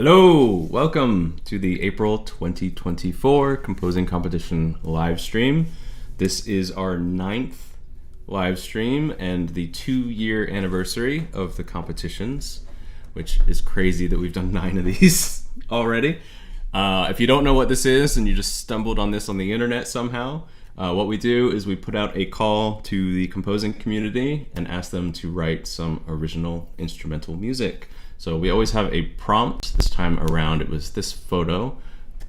Hello, welcome to the April 2024 Composing Competition live stream. This is our 9th live stream and the 2-year anniversary of the competitions, which is crazy that we've done 9 of these already. If you don't know what this is and you just stumbled on this on the internet somehow, what we do is we put out a call to the composing community and ask them to write some original instrumental music. So we always have a prompt. This time around, it was this photo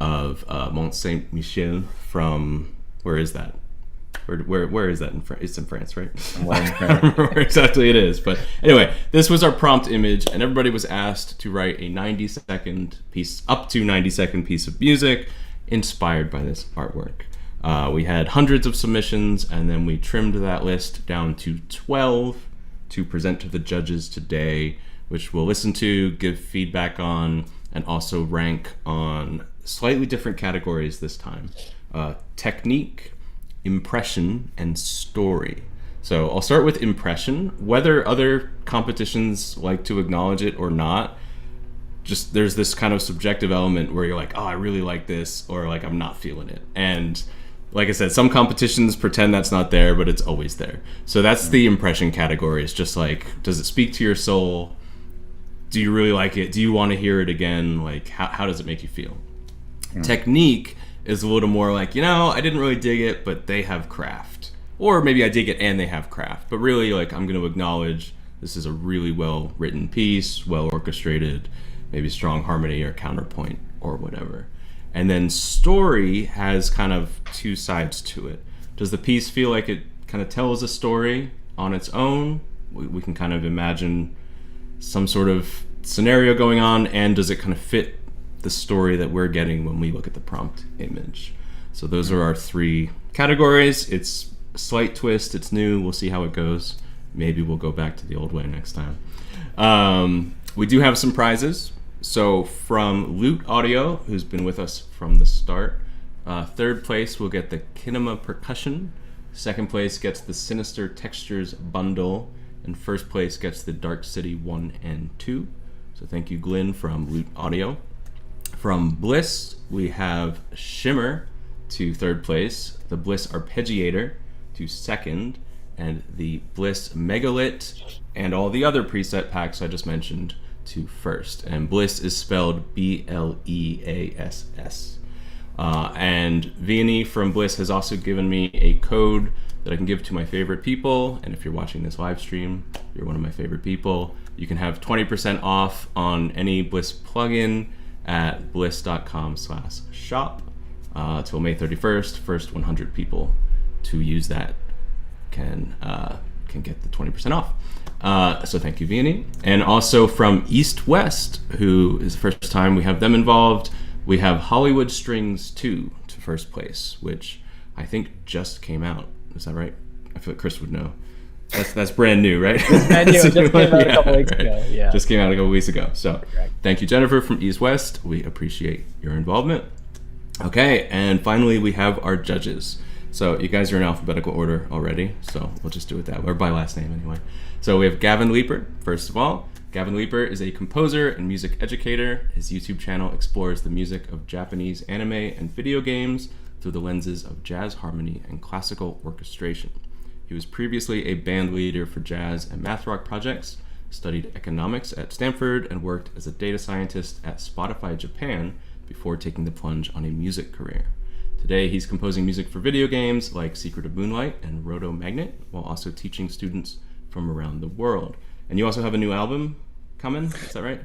of Mont Saint Michel from, where is that? Where is that? It's in France, right? I don't remember where exactly it is. But anyway, this was our prompt image, and everybody was asked to write a 90-second piece, up to 90-second piece of music inspired by this artwork. We had hundreds of submissions, and then we trimmed that list down to 12 to present to the judges today, which we'll listen to, give feedback on, and also rank on slightly different categories this time. Technique, impression, and story. So I'll start with impression. Whether other competitions like to acknowledge it or not, just there's this kind of subjective element where you're like, oh, I really like this, or like, I'm not feeling it. And like I said, some competitions pretend that's not there, but it's always there. So that's the impression category. It's just like, does it speak to your soul? Do you really like it? Do you want to hear it again? Like, how does it make you feel? Technique is a little more like, I didn't really dig it, but they have craft. Or maybe I dig it and they have craft. But really, like, I'm going to acknowledge this is a really well-written piece, well-orchestrated, maybe strong harmony or counterpoint or whatever. And then story has kind of two sides to it. Does the piece feel like it kind of tells a story on its own? We can kind of imagine some sort of scenario going on, and does it kind of fit the story that we're getting when we look at the prompt image? So those are our 3 categories. It's a slight twist, it's new, we'll see how it goes. Maybe we'll go back to the old way next time. We do have some prizes. So from Loot Audio, who's been with us from the start, 3rd place will get the Kinema Percussion, 2nd place gets the Sinister Textures bundle, and 1st place gets the Dark City 1 and 2. So thank you, Glenn, from Loot Audio. From Bliss, we have Shimmer to 3rd place, the Bliss Arpeggiator to 2nd, and the Bliss Megalith and all the other preset packs I just mentioned to 1st. And Bliss is spelled B-L-E-A-S-S. And Vianney from Bliss has also given me a code that I can give to my favorite people, and if you're watching this live stream, you're one of my favorite people, you can have 20% off on any Bliss plugin at bliss.com/shop till May 31st. First 100 people to use that can get the 20% off. So thank you, Vianney. And also from East West, who is the first time we have them involved, we have Hollywood Strings 2 to 1st place, which I think just came out. Is that right? I feel like Chris would know. That's brand new, right? Brand new. It just came out a couple weeks ago. Yeah. Just came out a couple weeks ago. So thank you, Jennifer from East West. We appreciate your involvement. Okay, and finally we have our judges. So you guys are in alphabetical order already, so we'll just do it that way, or by last name anyway. So we have Gavin Leeper, first of all. Gavin Leeper is a composer and music educator. His YouTube channel explores the music of Japanese anime and video games through the lenses of jazz harmony and classical orchestration. He was previously a band leader for jazz and math rock projects, studied economics at Stanford, and worked as a data scientist at Spotify Japan before taking the plunge on a music career. Today, he's composing music for video games like Secret of Moonlight and Roto Magnet, while also teaching students from around the world. And you also have a new album coming, is that right?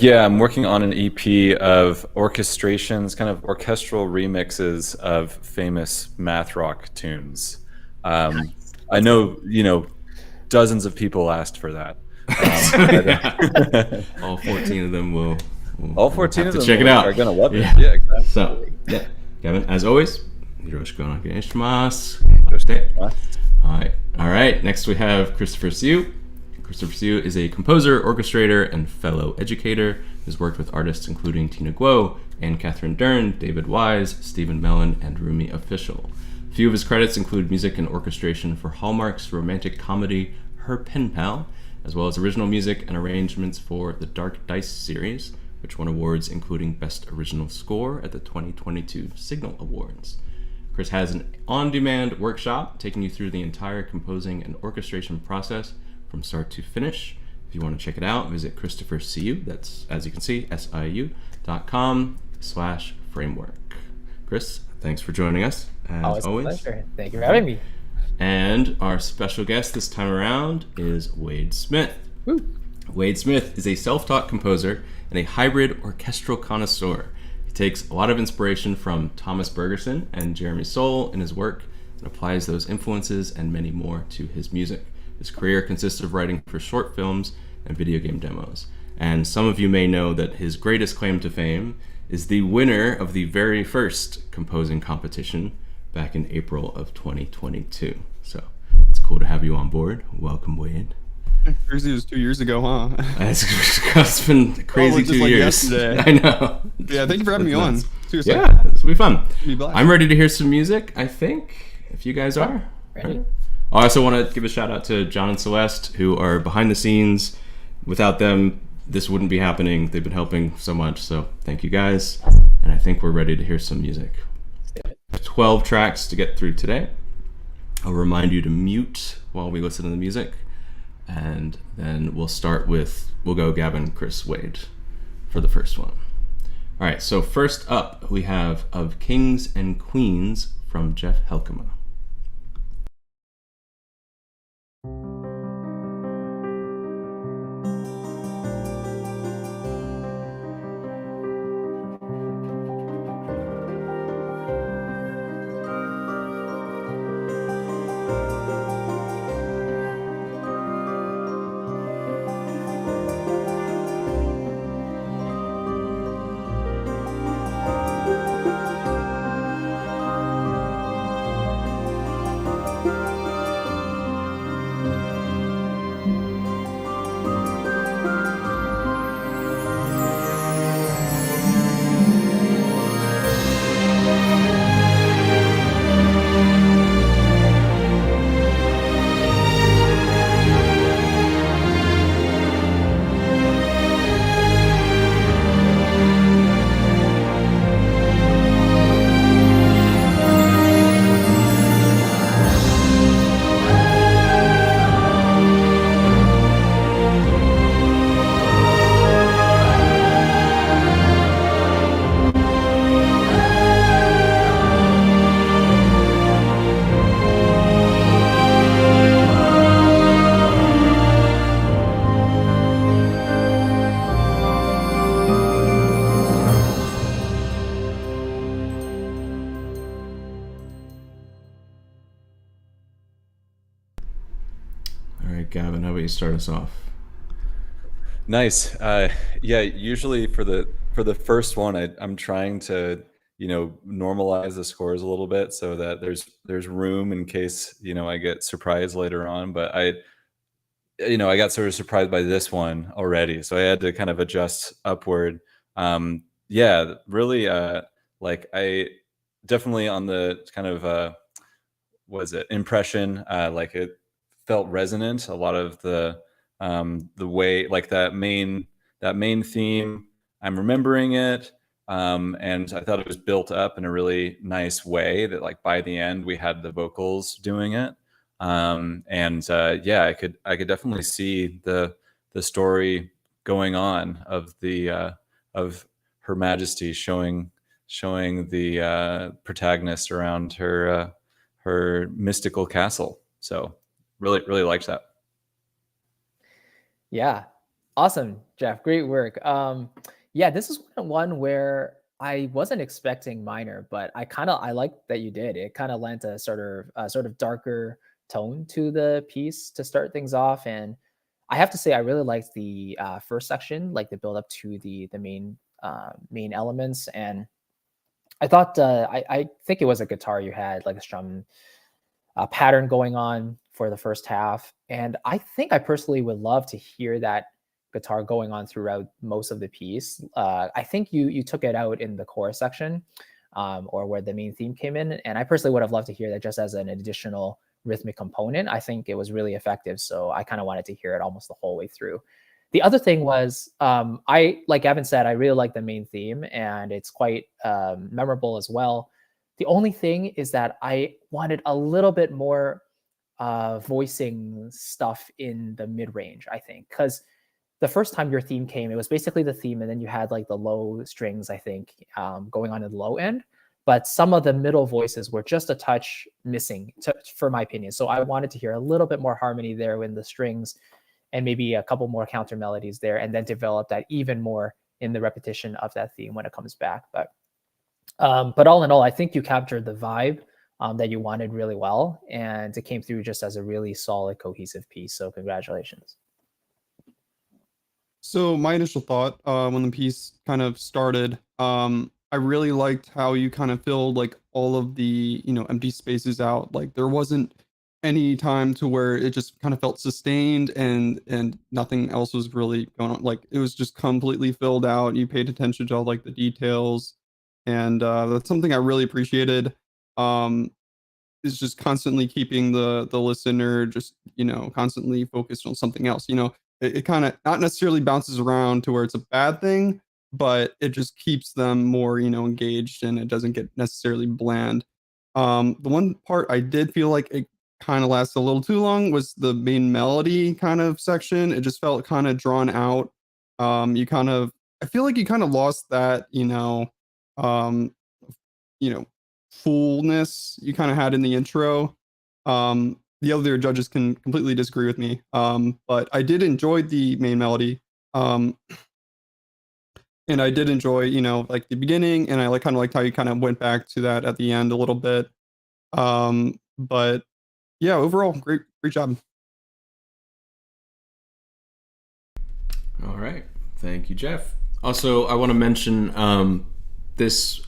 Yeah, I'm working on an EP of orchestrations, kind of orchestral remixes of famous math rock tunes. I know, dozens of people asked for that. All 14 of them will all 14 of them check it out. Are gonna love it. Yeah. Yeah, exactly. So, yeah, Kevin, as always, yoroshiku onegai shimasu. All right. Next we have Christopher Siu. Christopher Siu is a composer, orchestrator, and fellow educator. He's worked with artists including Tina Guo, Anne Catherine Dern, David Wise, Stephen Mellon, and Rumi Official. A few of his credits include music and orchestration for Hallmark's romantic comedy Her Pen Pal, as well as original music and arrangements for the Dark Dice series, which won awards including Best Original Score at the 2022 Signal Awards. Chris has an on-demand workshop taking you through the entire composing and orchestration process from start to finish. If you want to check it out, visit Christopher Siu, that's, as you can see, siu.com/framework. Chris, thanks for joining us, as always. A pleasure. Thank you for having me. And our special guest this time around is Wade Smith. Woo. Wade Smith is a self-taught composer and a hybrid orchestral connoisseur. He takes a lot of inspiration from Thomas Bergerson and Jeremy Soule in his work and applies those influences and many more to his music. His career consists of writing for short films and video game demos. And some of you may know that his greatest claim to fame is the winner of the very first composing competition back in April of 2022. So it's cool to have you on board. Welcome, Wade. Thursday was 2 years ago, huh? It's been crazy 2 years. Yesterday. I know. Yeah, thank you for having me on. Seriously. Yeah, this will be fun. Be blessed. I'm ready to hear some music, I think, if you guys are. Ready. I also want to give a shout out to John and Celeste, who are behind the scenes. Without them, this wouldn't be happening. They've been helping so much, so thank you guys. And I think we're ready to hear some music. 12 tracks to get through today. I'll remind you to mute while we listen to the music. And then we'll go Gavin, Chris, Wade for the first one. All right, so first up we have Of Kings and Queens from Jeff Helkema. Gavin, how about you start us off? Nice. Yeah, usually for the first one, I'm trying to normalize the scores a little bit so that there's room in case I get surprised later on. But I got sort of surprised by this one already, so I had to kind of adjust upward. Yeah, really. Like I definitely on the kind of impression. Like it felt resonant. A lot of the way, like that main theme, I'm remembering it, and I thought it was built up in a really nice way that like by the end we had the vocals doing it, and yeah, I could definitely see the story going on of the of Her Majesty showing the protagonist around her mystical castle. So really liked that. Yeah, awesome, Jeff. Great work. Yeah, this is one where I wasn't expecting minor, but I like that you did. It kind of lent a sort of darker tone to the piece to start things off, and I have to say I really liked the first section, like the build up to the main elements, and I thought I think it was a guitar you had like a strum pattern going on for the first half, and I think I personally would love to hear that guitar going on throughout most of the piece. I think you took it out in the chorus section, or where the main theme came in, and I personally would have loved to hear that just as an additional rhythmic component. I think it was really effective, so I kind of wanted to hear it almost the whole way through. The other thing was, I, like Gavin said, I really like the main theme, and it's quite memorable as well. The only thing is that I wanted a little bit more voicing stuff in the mid range, I think, because the first time your theme came, it was basically the theme, and then you had like the low strings, I think, going on in the low end. But some of the middle voices were just a touch missing, for my opinion. So I wanted to hear a little bit more harmony there in the strings, and maybe a couple more counter melodies there, and then develop that even more in the repetition of that theme when it comes back. But all in all, I think you captured the vibe that you wanted really well, and it came through just as a really solid, cohesive piece. So congratulations. So my initial thought when the piece kind of started, I really liked how you kind of filled like all of the empty spaces out. Like there wasn't any time to where it just kind of felt sustained and nothing else was really going on. Like it was just completely filled out. You paid attention to all like the details, and that's something I really appreciated. Um, is just constantly keeping the listener just constantly focused on something else. It kind of not necessarily bounces around to where it's a bad thing, but it just keeps them more engaged, and it doesn't get necessarily bland. The one part I did feel like it kind of lasted a little too long was the main melody kind of section. It just felt kind of drawn out. You kind of I feel like you kind of lost that um you know fullness you kind of had in the intro. The other judges can completely disagree with me, but I did enjoy the main melody, and I did enjoy like the beginning, and I like kind of liked how you kind of went back to that at the end a little bit. But yeah, overall, great job. All right. Thank you, Jeff. Also, I want to mention this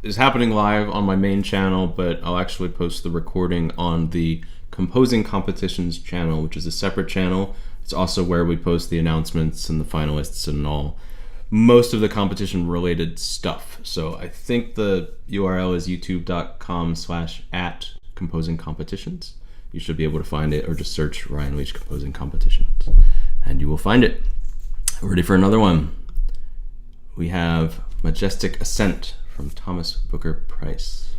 is happening live on my main channel, but I'll actually post the recording on the Composing Competitions channel, which is a separate channel. It's also where we post the announcements and the finalists and all most of the competition related stuff. So I think the URL is youtube.com/@composingcompetitions. You should be able to find it, or just search Ryan Leach Composing Competitions and you will find it. Ready for another one? We have Majestic Ascent from Thomas Booker Price.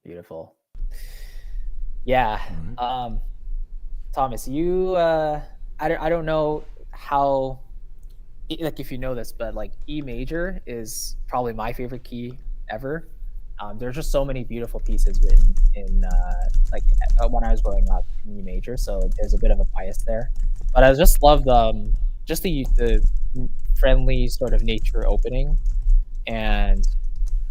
Beautiful. Yeah. Thomas, you I don't know how, like, if you know this, but like E major is probably my favorite key ever. There's just so many beautiful pieces written in like when I was growing up in E major, so there's a bit of a bias there. But I just love just the friendly sort of nature opening, and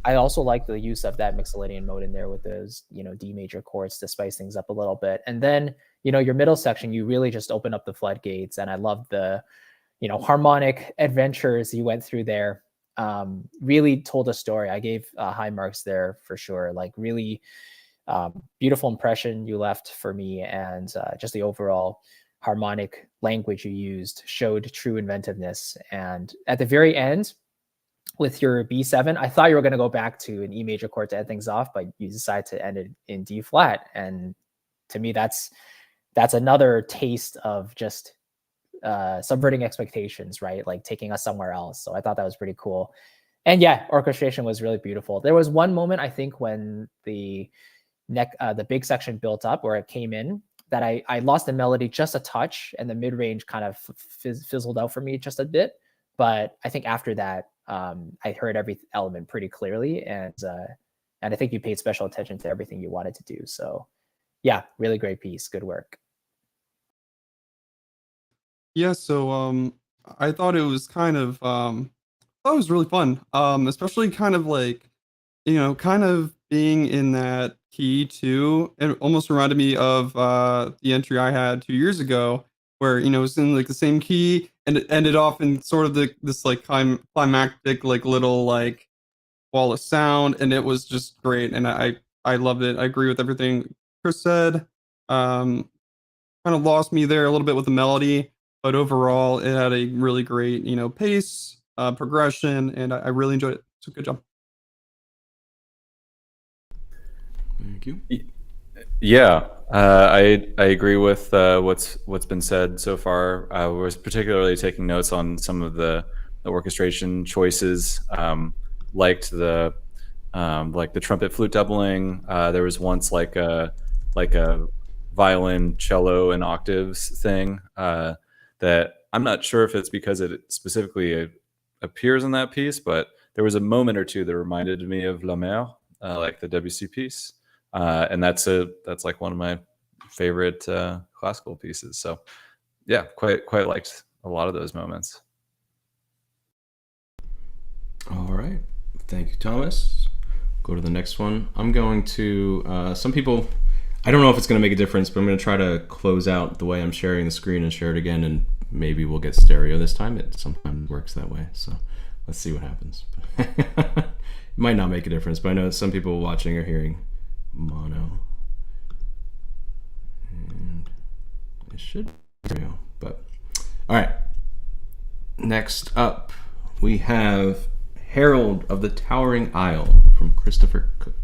I also like the use of that Mixolydian mode in there with those, D major chords to spice things up a little bit. And then, your middle section, you really just open up the floodgates. And I love the, harmonic adventures you went through there. Really told a story. I gave high marks there for sure. Like really beautiful impression you left for me, and just the overall harmonic language you used showed true inventiveness. And at the very end, with your B7, I thought you were going to go back to an E major chord to end things off, but you decided to end it in D flat. And to me, that's another taste of just subverting expectations, right? Like taking us somewhere else. So I thought that was pretty cool. And yeah, orchestration was really beautiful. There was one moment, I think, when the big section built up, where it came in, that I lost the melody just a touch, and the mid range kind of fizzled out for me just a bit. But I think after that, I heard every element pretty clearly, and I think you paid special attention to everything you wanted to do. So yeah, really great piece. Good work. Yeah, so I thought it was kind of that was really fun. Especially kind of like, kind of being in that key too. It almost reminded me of the entry I had 2 years ago, where it was in like the same key, and it ended off in sort of this like climactic like little like wall of sound, and it was just great, and I loved it. I agree with everything Chris said. Um, Kind of lost me there a little bit with the melody, but overall it had a really great pace, progression, and I really enjoyed it. So good job. Thank you. Yeah, I agree with what's been said so far. I was particularly taking notes on some of the orchestration choices. Liked the trumpet flute doubling. There was once like a violin, cello, and octaves thing that I'm not sure if it's because it specifically appears in that piece, but there was a moment or two that reminded me of La Mer, like the Debussy piece. And that's like one of my favorite classical pieces. So yeah, quite liked a lot of those moments. All right, thank you, Thomas. Go to the next one. I'm going to some people, I don't know if it's going to make a difference, but I'm going to try to close out the way I'm sharing the screen and share it again, and maybe we'll get stereo this time. It sometimes works that way, so let's see what happens. It might not make a difference, but I know some people watching are hearing mono, and it should stereo. But all right, next up we have Herald of the Towering Isle from Christopher Cook.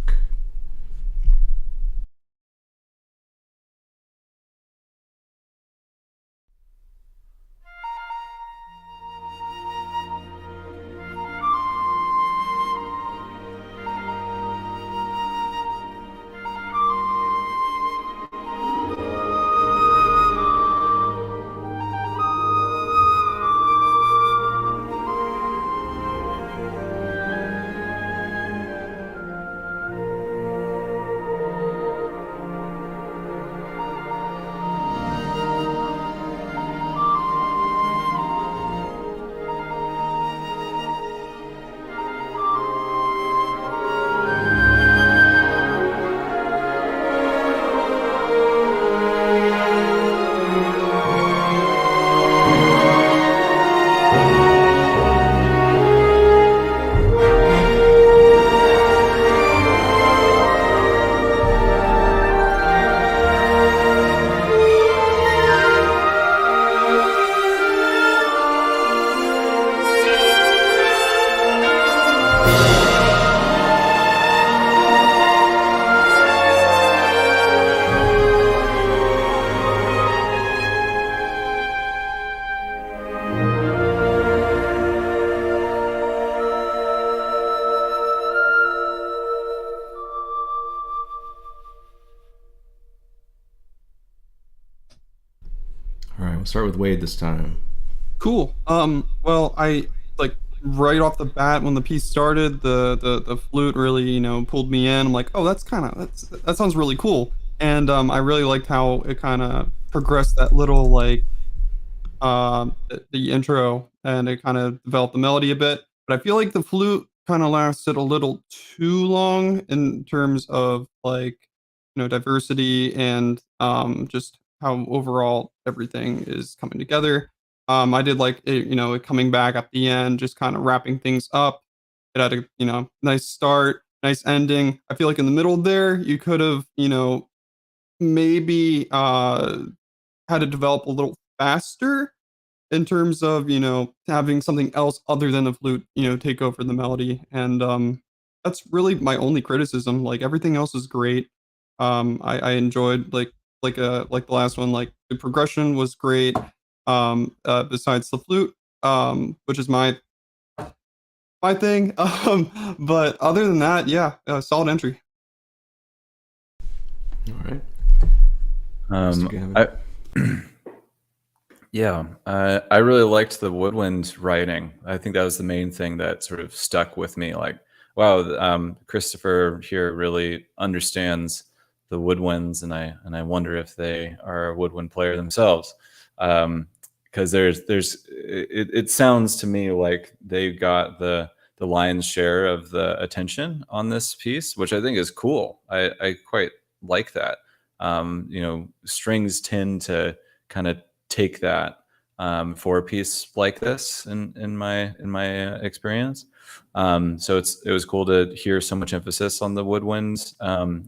All right, we'll start with Wade this time. Cool. Well, I like right off the bat when the piece started, the flute really pulled me in. I'm like, oh, that sounds really cool, and I really liked how it kind of progressed that little like the intro, and it kind of developed the melody a bit. But I feel like the flute kind of lasted a little too long in terms of like diversity and just how overall everything is coming together. I did like it, it coming back at the end, just kind of wrapping things up. It had a nice start, nice ending. I feel like in the middle there, you could have, maybe had to develop a little faster in terms of, having something else other than the flute, take over the melody. And that's really my only criticism. Like everything else is great. I enjoyed like the last one, like the progression was great. Besides the flute, which is my thing. But other than that, yeah, solid entry. All right. Um, Mr. Gavin. Yeah, I really liked the woodwind writing. I think that was the main thing that sort of stuck with me. Like, wow, Christopher here really understands the woodwinds, and I wonder if they are a woodwind player themselves. Because it sounds to me like they got the lion's share of the attention on this piece, which I think is cool. I quite like that. Strings tend to kind of take that for a piece like this in my experience. So it was cool to hear so much emphasis on the woodwinds,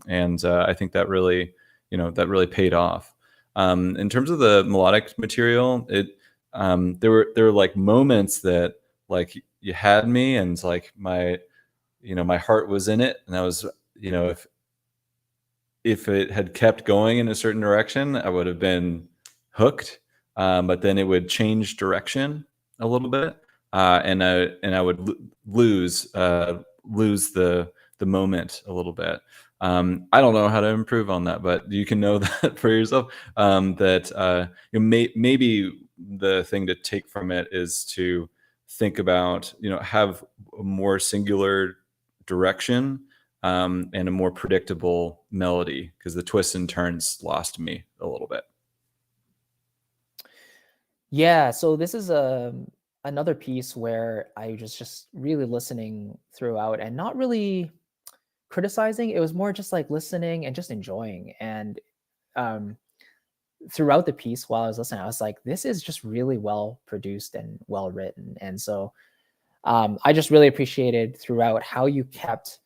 and I think that really paid off. In terms of the melodic material, there were like moments that like you had me, and like my heart was in it, and I was if it had kept going in a certain direction, I would have been hooked. But then it would change direction a little bit, and I would lose the moment a little bit. I don't know how to improve on that, but you can know that for yourself. That maybe the thing to take from it is to think about have a more singular direction, and a more predictable melody, because the twists and turns lost me a little bit. Yeah, so this is another piece where I was just really listening throughout and not really criticizing. It was more just like listening and just enjoying. And throughout the piece, while I was listening, I was like, this is just really well produced and well written. And so I just really appreciated throughout how you kept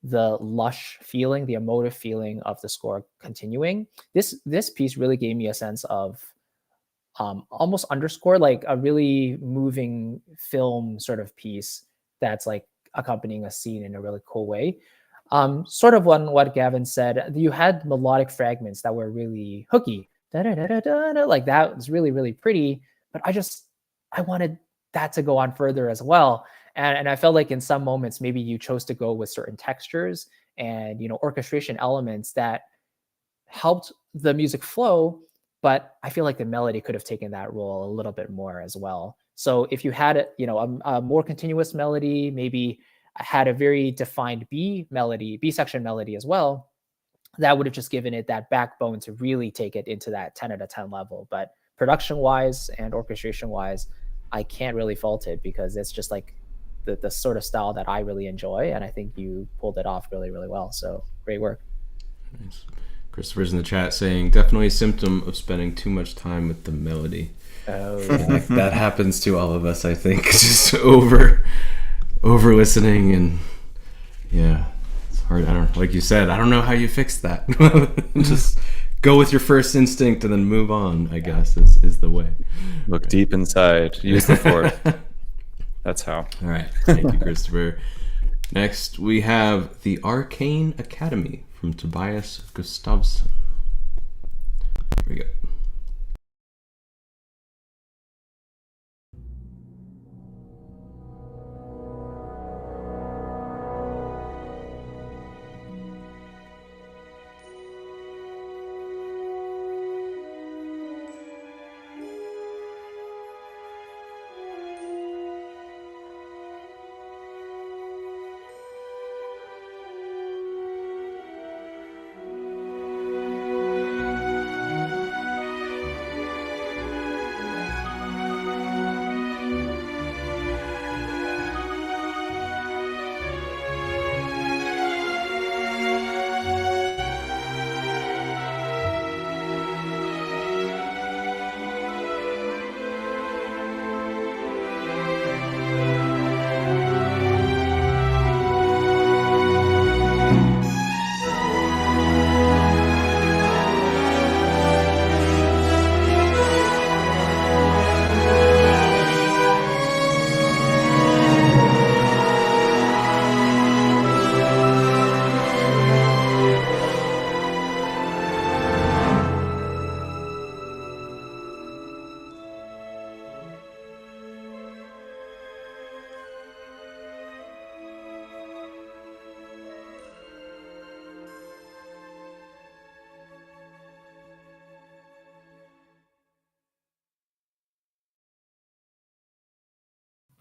the lush feeling, the emotive feeling of the score continuing. This piece really gave me a sense of almost underscore, like a really moving film sort of piece that's like accompanying a scene in a really cool way. Sort of on what Gavin said, you had melodic fragments that were really hooky, like that was really, really pretty. But I wanted that to go on further as well. And I felt like in some moments, maybe you chose to go with certain textures and orchestration elements that helped the music flow, but I feel like the melody could have taken that role a little bit more as well. So if you had a more continuous melody, maybe had a very defined B section melody as well, that would have just given it that backbone to really take it into that 10 out of 10 level. But production wise and orchestration wise, I can't really fault it because it's just like the sort of style that I really enjoy. And I think you pulled it off really, really well. So great work. Nice. Christopher's in the chat saying, definitely a symptom of spending too much time with the melody. Oh, yeah. That happens to all of us, I think. Just over listening, and yeah, it's hard. I don't, like you said, I don't know how you fix that. Just go with your first instinct and then move on, I guess, is the way. Look deep inside. Use the fourth. That's how. All right. Thank you, Christopher. Next, we have The Arcane Academy from Tobias Gustafsson. Here we go.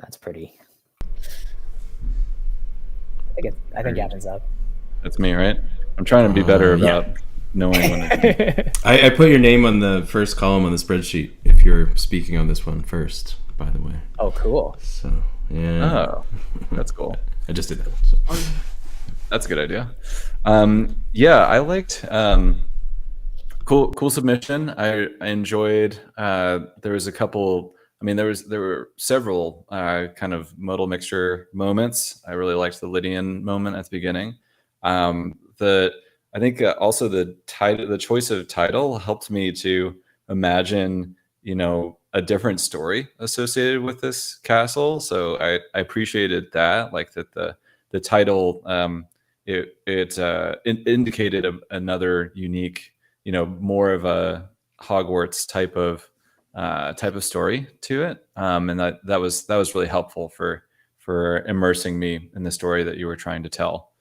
That's pretty. I think Gavin's up. That's me, right? I'm trying to be better about knowing when it's I put your name on the first column on the spreadsheet if you're speaking on this one first, by the way. Oh, cool. So, yeah. Oh, that's cool. I just did that. So. That's a good idea. Yeah, I liked cool submission. I enjoyed there was a couple, I mean there were several kind of modal mixture moments. I really liked the Lydian moment at the beginning. I think also the choice of title helped me to imagine, a different story associated with this castle. So I appreciated that, like that the title it indicated another unique, more of a Hogwarts type of story to it, and that was really helpful for immersing me in the story that you were trying to tell.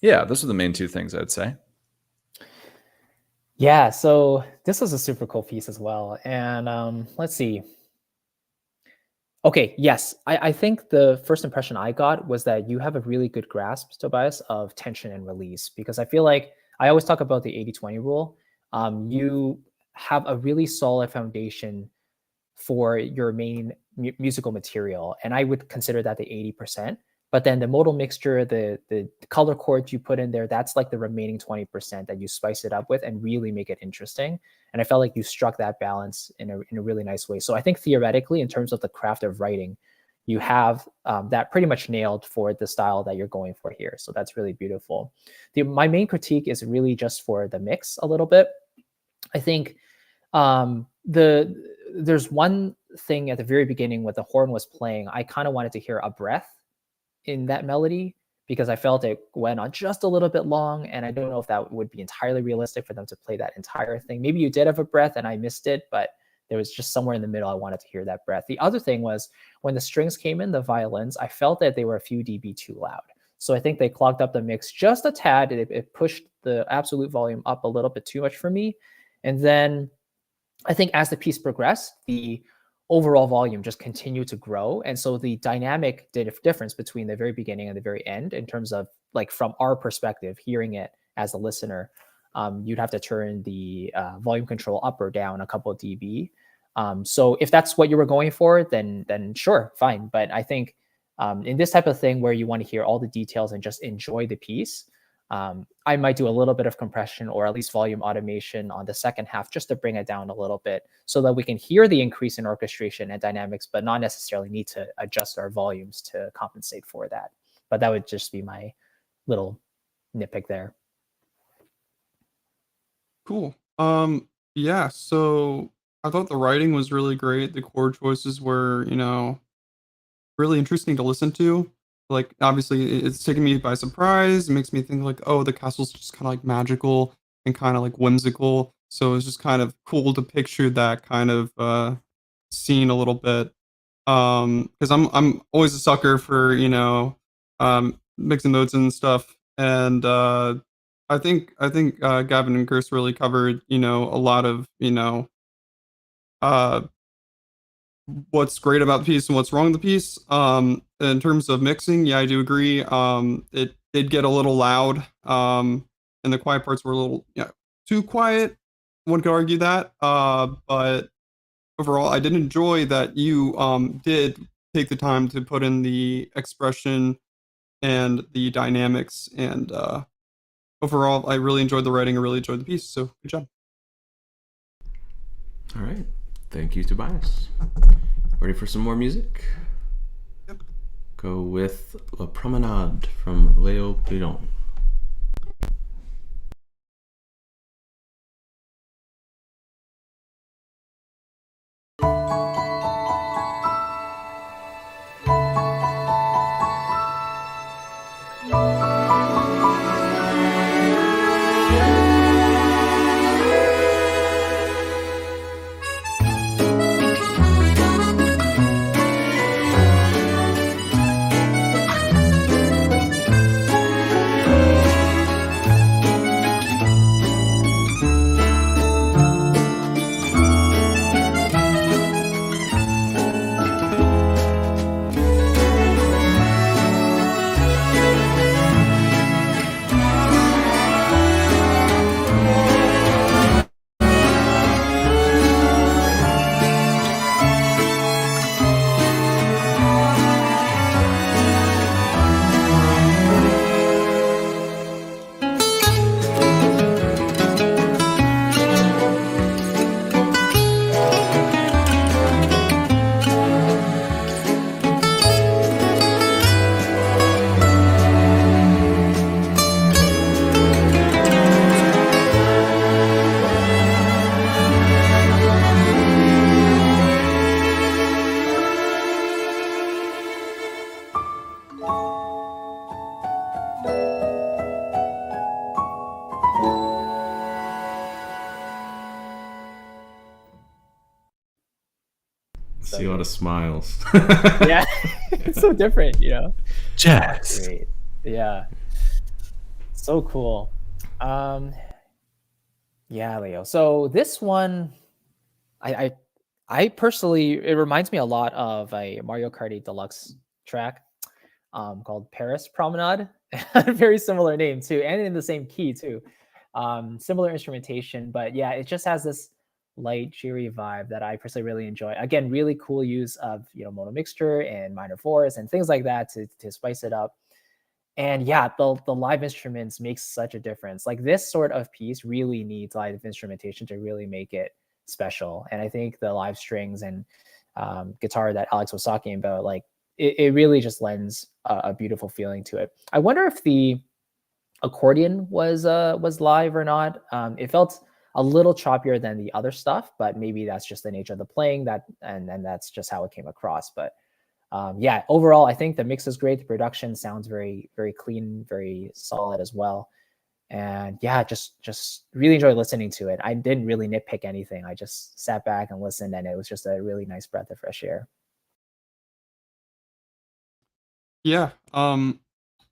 Yeah, those are the main two things I'd say. Yeah, so this was a super cool piece as well. And let's see. Okay, yes, I think the first impression I got was that you have a really good grasp, Tobias, of tension and release, because I feel like I always talk about the 80-20 rule. You have a really solid foundation for your main musical material, and I would consider that the 80%. But then the modal mixture, the color chords you put in there, that's like the remaining 20% that you spice it up with and really make it interesting. And I felt like you struck that balance in a really nice way. So I think theoretically, in terms of the craft of writing, you have that pretty much nailed for the style that you're going for here. So that's really beautiful. My main critique is really just for the mix a little bit. I think there's one thing at the very beginning when the horn was playing, I kind of wanted to hear a breath in that melody because I felt it went on just a little bit long, and I don't know if that would be entirely realistic for them to play that entire thing. Maybe you did have a breath and I missed it, but there was just somewhere in the middle I wanted to hear that breath. The other thing was when the strings came in, the violins, I felt that they were a few dB too loud. So I think they clogged up the mix just a tad. It pushed the absolute volume up a little bit too much for me. And then I think as the piece progressed, the overall volume just continued to grow. And so the dynamic difference between the very beginning and the very end, in terms of like from our perspective, hearing it as a listener, you'd have to turn the volume control up or down a couple of dB. So if that's what you were going for, then sure, fine. But I think in this type of thing where you want to hear all the details and just enjoy the piece, I might do a little bit of compression or at least volume automation on the second half just to bring it down a little bit so that we can hear the increase in orchestration and dynamics, but not necessarily need to adjust our volumes to compensate for that. But that would just be my little nitpick there. Cool. Yeah, so I thought the writing was really great. The chord choices were, really interesting to listen to. Like, obviously, it's taking me by surprise. It makes me think like, oh, the castle's just kind of like magical and kind of like whimsical. So it's just kind of cool to picture that kind of scene a little bit. Because I'm always a sucker for mixing notes and stuff. And I think Gavin and Chris really covered a lot of what's great about the piece and what's wrong with the piece. In terms of mixing, yeah, I do agree. It did get a little loud, and the quiet parts were a little too quiet. One could argue that, but overall, I did enjoy that you did take the time to put in the expression and the dynamics, and overall, I really enjoyed the writing. I really enjoyed the piece. So good job. All right. Thank you, Tobias. Ready for some more music? Yep. Go with La Promenade from Léo Bidon. So See a lot good. of smiles. Yeah, it's so different, you know. Jazz. Great. Yeah, so cool. Um, yeah, Leo. So this one, I, I, I personally, it reminds me a lot of a Mario Kart 8 Deluxe track, called Paris Promenade. Very similar name too, and in the same key too. Similar instrumentation, but yeah, it just has this light, cheery vibe that I personally really enjoy. Again, really cool use of mono mixture and minor fours and things like that to spice it up. And yeah, the live instruments makes such a difference. Like this sort of piece really needs live instrumentation to really make it special. And I think the live strings and guitar that Alex was talking about, like it really just lends a beautiful feeling to it. I wonder if the accordion was live or not. It felt a little choppier than the other stuff, but maybe that's just the nature of the playing that, and that's just how it came across. But yeah, overall, I think the mix is great. The production sounds very, very clean, very solid as well. And yeah, just really enjoyed listening to it. I didn't really nitpick anything. I just sat back and listened, and it was just a really nice breath of fresh air. Yeah.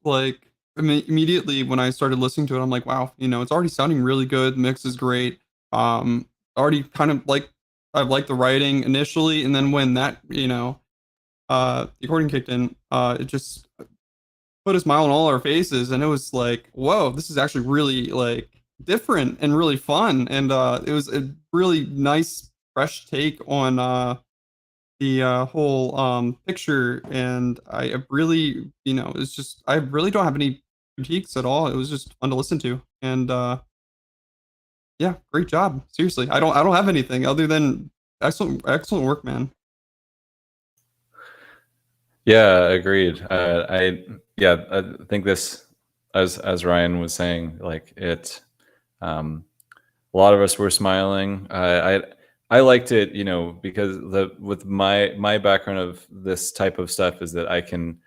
Like I mean, immediately when I started listening to it, I'm like, wow, it's already sounding really good. Mix is great. Already kind of like I liked the writing initially, and then when that, the accordion kicked in, it just put a smile on all our faces, and it was like, whoa, this is actually really like different and really fun, and it was a really nice fresh take on the whole picture, and I really, it's just I really don't have any critiques at all. It was just fun to listen to, and yeah, great job. Seriously, I don't have anything other than excellent work, man. Yeah, agreed. I think this, as Ryan was saying, like it. A lot of us were smiling. I liked it, because with my background of this type of stuff is that I can,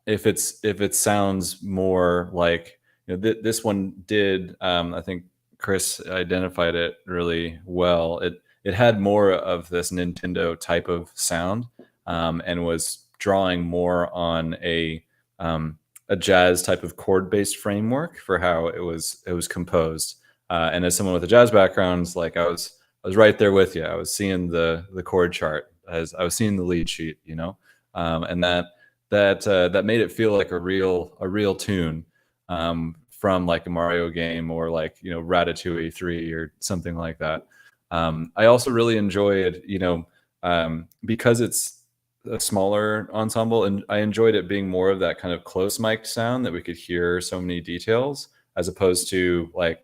if it sounds more like, this one did. I think Chris identified it really well. It had more of this Nintendo type of sound, and was drawing more on a jazz type of chord based framework for how it was composed. And as someone with a jazz background, like I was right there with you. I was seeing the chord chart as I was seeing the lead sheet, and that made it feel like a real tune, from like a Mario game or like Ratatouille 3 or something like that. I also really enjoyed, because it's a smaller ensemble, and I enjoyed it being more of that kind of close mic'd sound that we could hear so many details, as opposed to like,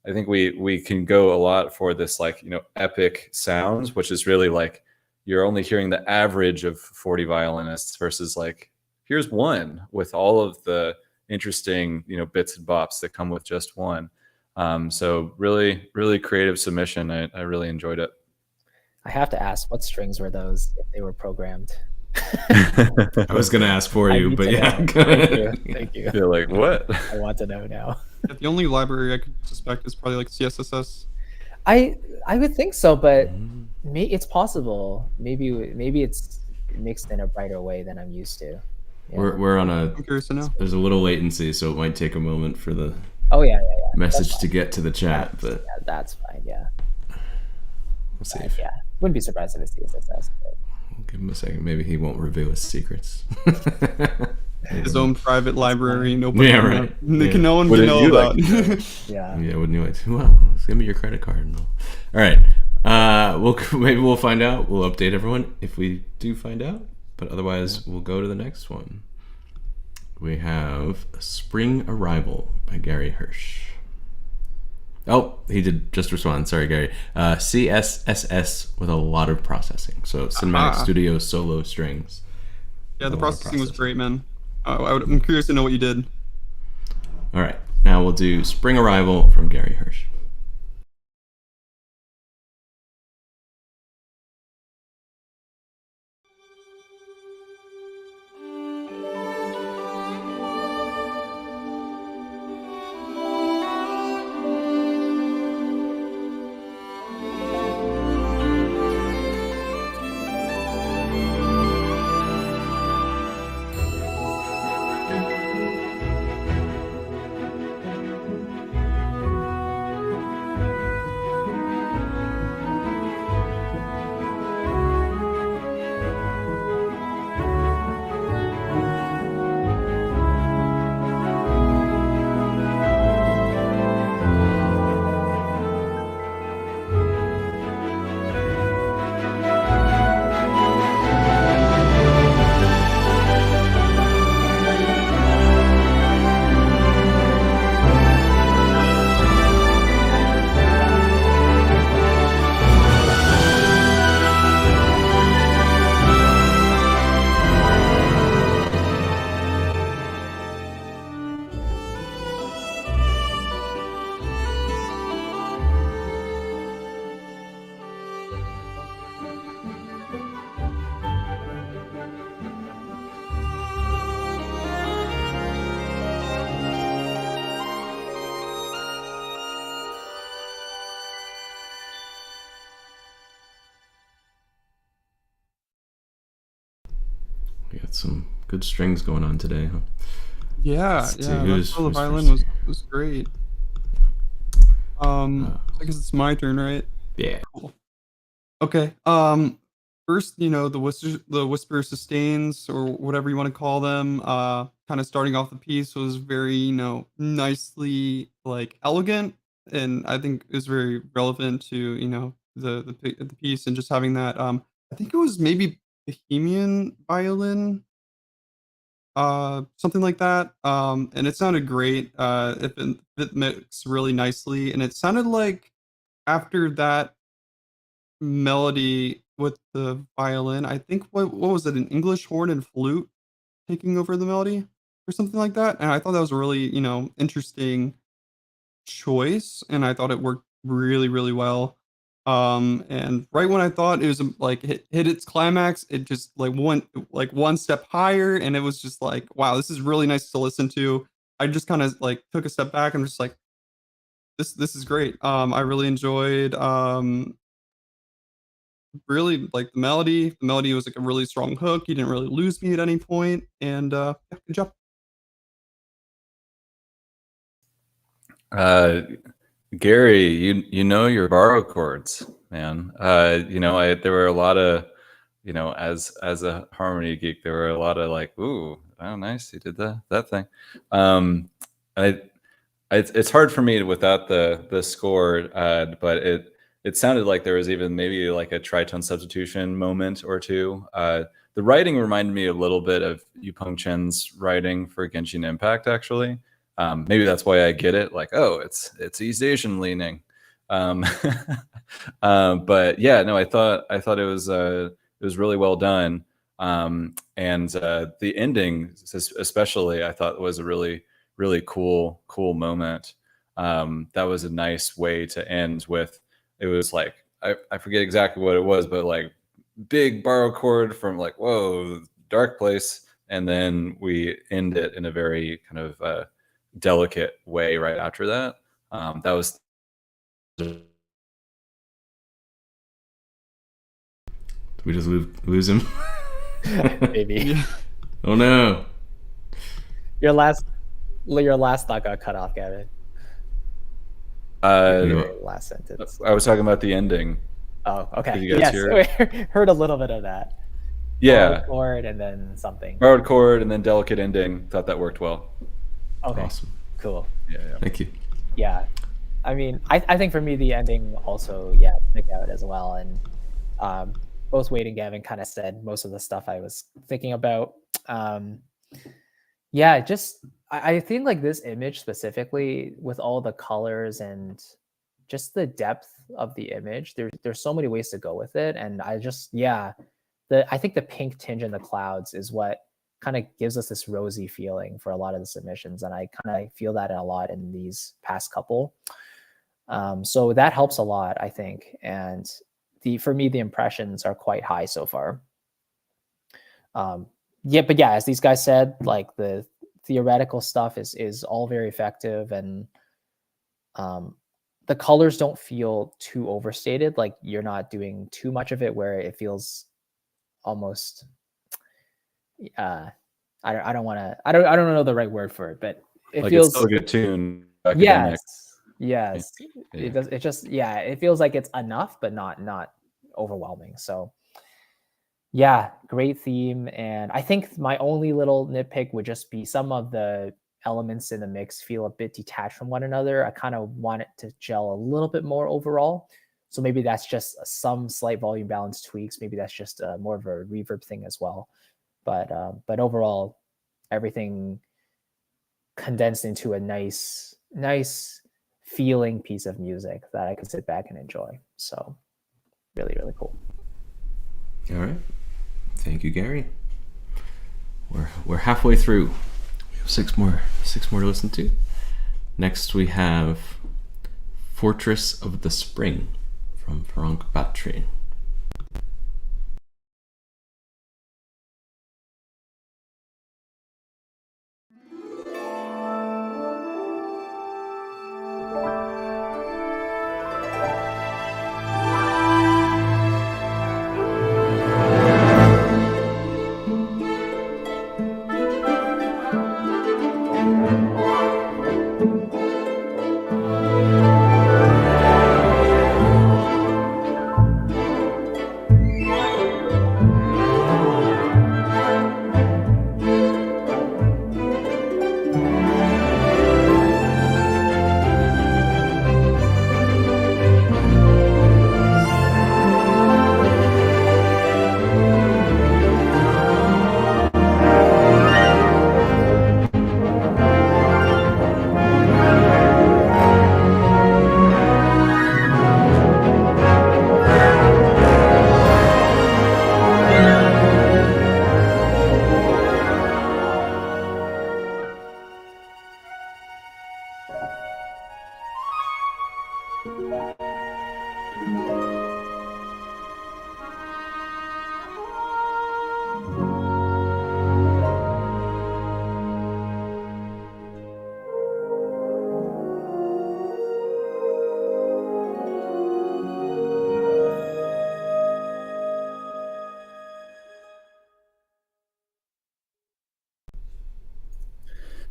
I think we can go a lot for this like epic sounds, which is really like you're only hearing the average of 40 violinists versus like here's one with all of the interesting bits and bops that come with just one. So really creative submission. I really enjoyed it. I have to ask, what strings were those if they were programmed? I was gonna ask for I you, need but to yeah. know. Thank you. Thank you. Feel like what? I want to know now. Yeah, the only library I could suspect is probably like CSSS. I would think so, but Mhm. it's possible. Maybe it's mixed in a brighter way than I'm used to. Yeah. We're on a I'm curious to know. there's a little latency, so it might take a moment for the Oh yeah. message to get to the chat, but Yeah, that's fine. Yeah. we'll see. If, Yeah. Wouldn't be surprised if it's CSSS. But we'll give him a second. Maybe he won't reveal his secrets. His own private library, nobody, Yeah, right. Yeah. no one can Wouldn't know you about. like yeah. Yeah, wouldn't you like to? Well, give me your credit card and all. All right. Maybe we'll find out. We'll update everyone if we do find out. But otherwise, we'll go to the next one. We have Spring Arrival by Gary Hirsch. Oh, he did just respond. Sorry, Gary. CSSS with a lot of processing. So Cinematic Studio Solo Strings. Yeah, the A lot of processing was great, man. I'm curious to know what you did. All right. Now we'll do Spring Arrival from Gary Hirsch. Got some good strings going on today, huh? Yeah, Let's see, yeah. who's The violin first? was great. I guess it's my turn, right? Yeah. Cool. Okay. First, the whisper sustains or whatever you want to call them. Kind of starting off the piece was very, nicely like elegant, and I think is very relevant to the piece and just having that. I think it was maybe Bohemian violin, something like that. And it sounded great. It mixed really nicely, and it sounded like after that melody with the violin. I think what was it? An English horn and flute taking over the melody or something like that. And I thought that was a really, interesting choice, and I thought it worked really, really well. And right when I thought it was like hit its climax, it just like one step higher, and it was just like, wow, this is really nice to listen to. I just kind of like took a step back and just like this is great. I really enjoyed really like the melody. The melody was like a really strong hook. You didn't really lose me at any point, and yeah, good job. Gary, you know your borrow chords, man. There were a lot of, as a harmony geek, there were a lot of like, ooh, oh, nice, you did that thing. I it's hard for me without the score, but it sounded like there was even maybe like a tritone substitution moment or two. The writing reminded me a little bit of Yupeng Chen's writing for Genshin Impact, actually. Maybe that's why I get it. Like, oh, it's East Asian leaning. Um, but yeah, no, I thought it was really well done. And the ending, especially, I thought was a really cool moment. That was a nice way to end with. It was like I forget exactly what it was, but like big borrow chord from like, whoa, dark place, and then we end it in a very kind of delicate way right after that. That was. Did we just lose him? Maybe. Yeah. Oh no. Your last thought got cut off, Gavin. Uh, Last sentence. I was talking about the ending. Oh, okay. Did you guys hear it? We heard a little bit of that. Yeah. Borrowed chord and then something. Borrowed chord and then delicate ending. Thought that worked well. Okay. Awesome. Cool. Yeah. Thank you. Yeah. I mean, I think for me the ending also stick out as well. And both Wade and Gavin kind of said most of the stuff I was thinking about. I think like this image specifically with all the colors and just the depth of the image, there's so many ways to go with it. And I think the pink tinge in the clouds is what kind of gives us this rosy feeling for a lot of the submissions. And I kind of feel that a lot in these past couple. So that helps a lot, I think. And for me, the impressions are quite high so far. As these guys said, like the theoretical stuff is all very effective, and the colors don't feel too overstated. Like you're not doing too much of it where it feels almost I don't know the right word for it, but it like feels it's still a good tune. Academic. Yes. Yeah. It does. It just it feels like it's enough, but not overwhelming. So yeah, great theme. And I think my only little nitpick would just be some of the elements in the mix feel a bit detached from one another. I kind of want it to gel a little bit more overall. So maybe that's just some slight volume balance tweaks. Maybe that's just more of a reverb thing as well. But overall, everything condensed into a nice feeling piece of music that I could sit back and enjoy. So really, really cool. All right. Thank you, Gary. We're halfway through. We have six more to listen to. Next we have Fortress of the Spring from Frank Batry.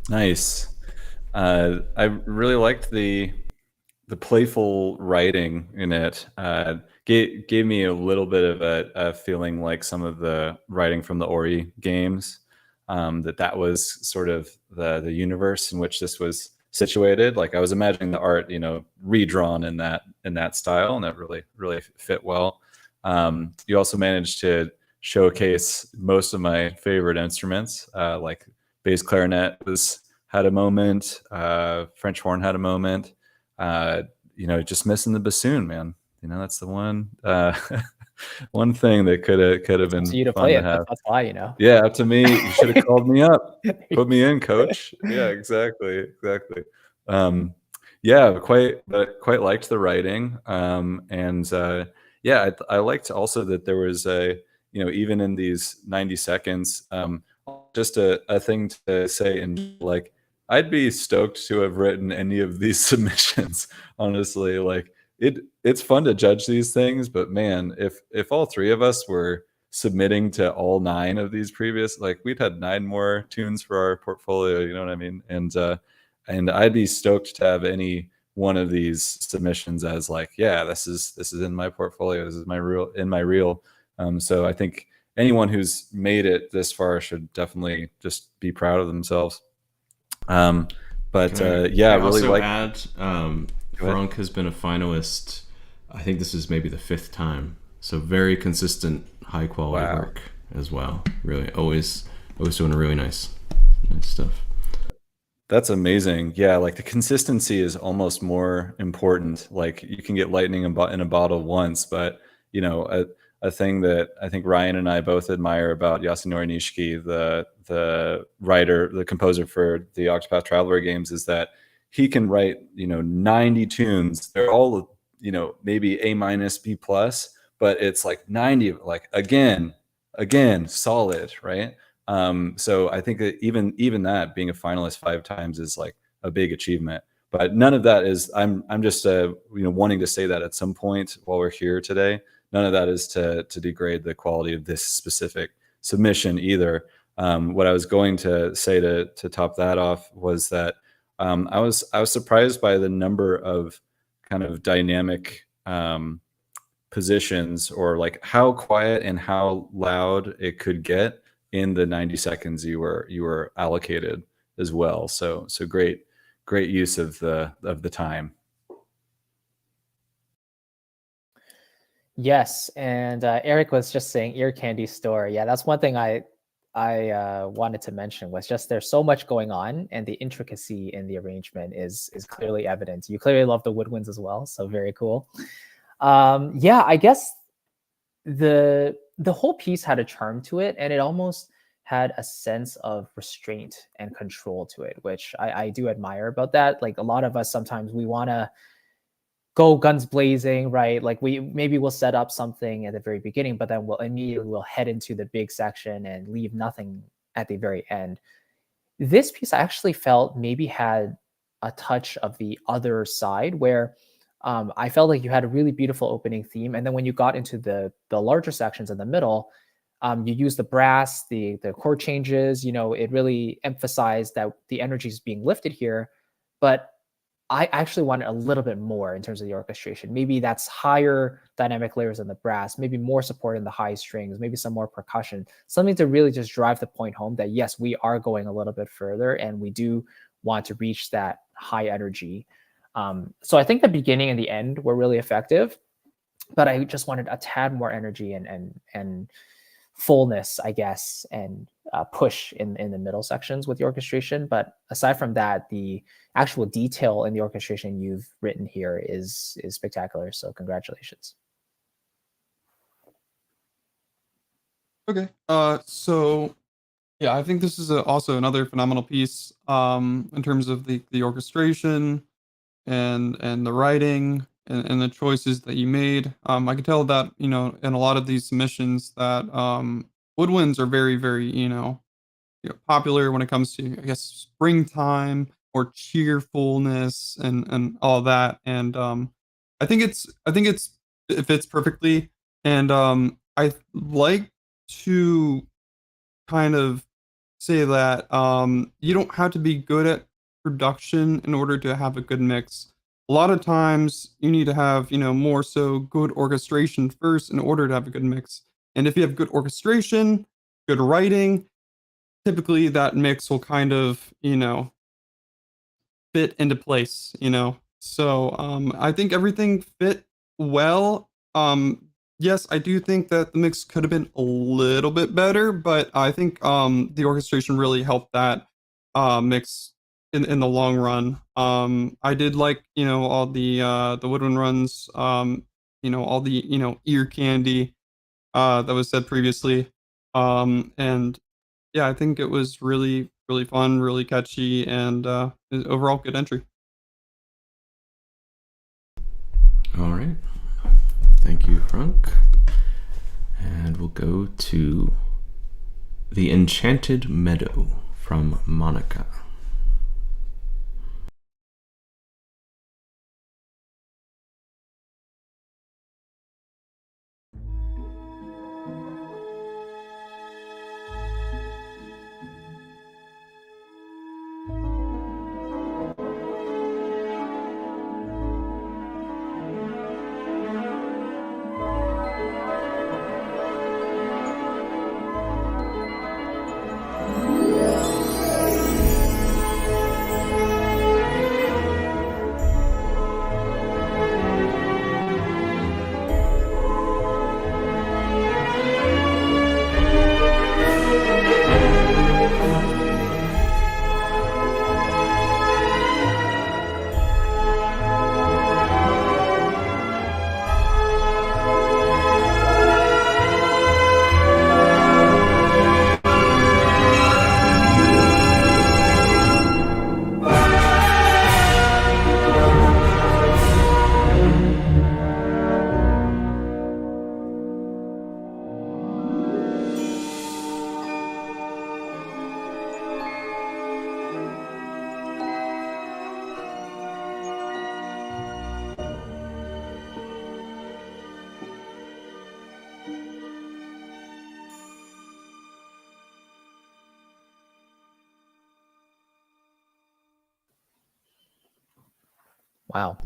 Nice. I really liked the playful writing in it. Gave me a little bit of a feeling like some of the writing from the Ori games. That was sort of the universe in which this was situated. Like I was imagining the art, redrawn in that style, and that really fit well. You also managed to showcase most of my favorite instruments, like bass clarinet had a moment, French horn had a moment. Just missing the bassoon, man. That's the one one thing that could have Up to been you to fun play to it. have. That's why. Yeah, up to me. You should have called me up. Put me in, coach. Yeah, exactly. Yeah, quite liked the writing. And yeah, I liked also that there was even in these 90 seconds, just a thing to say, and like I'd be stoked to have written any of these submissions, honestly. Like it's fun to judge these things, but man, if all three of us were submitting to all 9 of these previous, like we'd had 9 more tunes for our portfolio, you know what I mean? And I'd be stoked to have any one of these submissions as like, yeah, this is in my portfolio, this is my reel. So I think anyone who's made it this far should definitely just be proud of themselves. But Can yeah, I really also like. add, Go ahead. Frunk has been a finalist. I think this is maybe the 5th time. So very consistent, high quality Wow. work as well. Really, always doing really nice stuff. That's amazing. Yeah, like the consistency is almost more important. Like you can get lightning in a bottle once, but a thing that I think Ryan and I both admire about Yasunori Nishiki, the writer, the composer for the Octopath Traveler games, is that he can write 90 tunes. They're all maybe A minus, B plus, but it's like 90, like again solid, right? So I think that even that being a finalist 5 times is like a big achievement. But none of that is. I'm just wanting to say that at some point while we're here today. None of that is to degrade the quality of this specific submission either. What I was going to say to top that off was that I was surprised by the number of kind of dynamic positions, or like how quiet and how loud it could get in the 90 seconds you were allocated as well. So great use of the time. Yes, and Eric was just saying ear candy store. Yeah, that's one thing I wanted to mention, was just there's so much going on, and the intricacy in the arrangement is clearly evident. You clearly love the woodwinds as well, so very cool. Yeah, I guess the whole piece had a charm to it, and it almost had a sense of restraint and control to it, which I do admire about that. Like a lot of us, sometimes we want to go guns blazing, right? Like we'll set up something at the very beginning, but then we'll head into the big section and leave nothing at the very end. This piece I actually felt maybe had a touch of the other side, where I felt like you had a really beautiful opening theme, and then when you got into the larger sections in the middle, you use the brass, the chord changes. It really emphasized that the energy is being lifted here, but I actually wanted a little bit more in terms of the orchestration. Maybe that's higher dynamic layers in the brass, maybe more support in the high strings, maybe some more percussion, something to really just drive the point home that yes, we are going a little bit further and we do want to reach that high energy. So I think the beginning and the end were really effective, but I just wanted a tad more energy and fullness, I guess, and push in the middle sections with the orchestration. But aside from that, the actual detail in the orchestration you've written here is spectacular. So congratulations. Okay. So yeah, I think this is also another phenomenal piece in terms of the orchestration and the writing and the choices that you made. I can tell that in a lot of these submissions that woodwinds are very very popular when it comes to, I guess, springtime or cheerfulness and all that. And I think it fits perfectly. And I like to kind of say that you don't have to be good at production in order to have a good mix. A lot of times you need to have, more so good orchestration first in order to have a good mix. And if you have good orchestration, good writing, typically that mix will kind of, fit into place. So I think everything fit well. Yes, I do think that the mix could have been a little bit better, but I think the orchestration really helped that mix in the long run. I did like, all the woodwind runs, all the, ear candy that was said previously. And yeah, I think it was really, really fun, really catchy, and overall good entry. All right. Thank you, Frank. And we'll go to The Enchanted Meadow from Monica. Wow.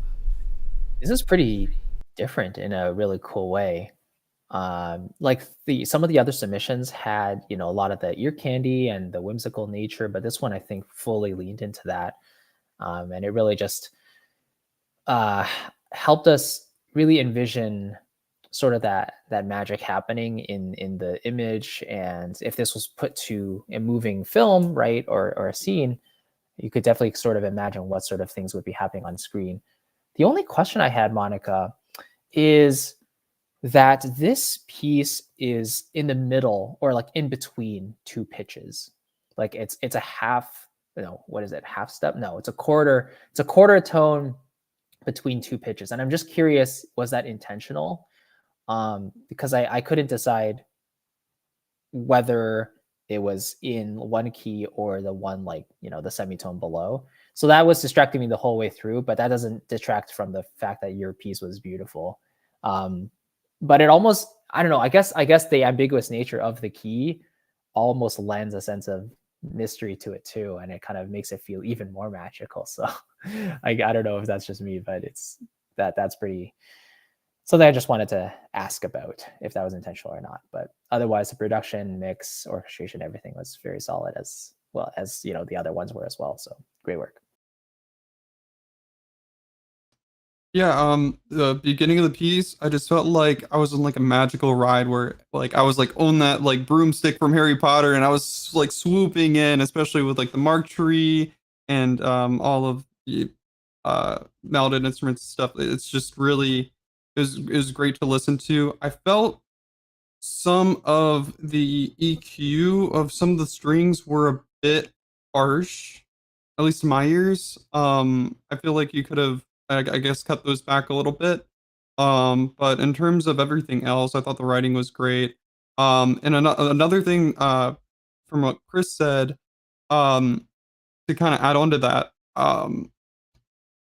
This is pretty different in a really cool way. Like some of the other submissions had, a lot of the ear candy and the whimsical nature, but this one I think fully leaned into that. And it really just uh, helped us really envision sort of that magic happening in the image. And if this was put to a moving film, right, or a scene, you could definitely sort of imagine what sort of things would be happening on screen. The only question I had, Monica, is that this piece is in the middle or like in between two pitches. Like it's a half, what is it? Half step? No, it's a quarter tone between two pitches. And I'm just curious, was that intentional? Because I couldn't decide whether it was in one key or the one, like, the semitone below. So that was distracting me the whole way through, but that doesn't detract from the fact that your piece was beautiful. But it almost, I don't know, I guess the ambiguous nature of the key almost lends a sense of mystery to it too, and it kind of makes it feel even more magical. So I don't know if that's just me, but that's pretty something I just wanted to ask about, if that was intentional or not. But otherwise, the production, mix, orchestration, everything was very solid, as well as the other ones were as well. So great work. Yeah, the beginning of the piece, I just felt like I was on like a magical ride where like I was like on that like broomstick from Harry Potter, and I was like swooping in, especially with like the Mark tree and all of the melodic instruments and stuff. It's just really it was great to listen to. I felt some of the EQ of some of the strings were a bit harsh, at least to my ears. I feel like you could have, I guess, cut those back a little bit. But in terms of everything else, I thought the writing was great. And another thing, from what Chris said, to kind of add on to that,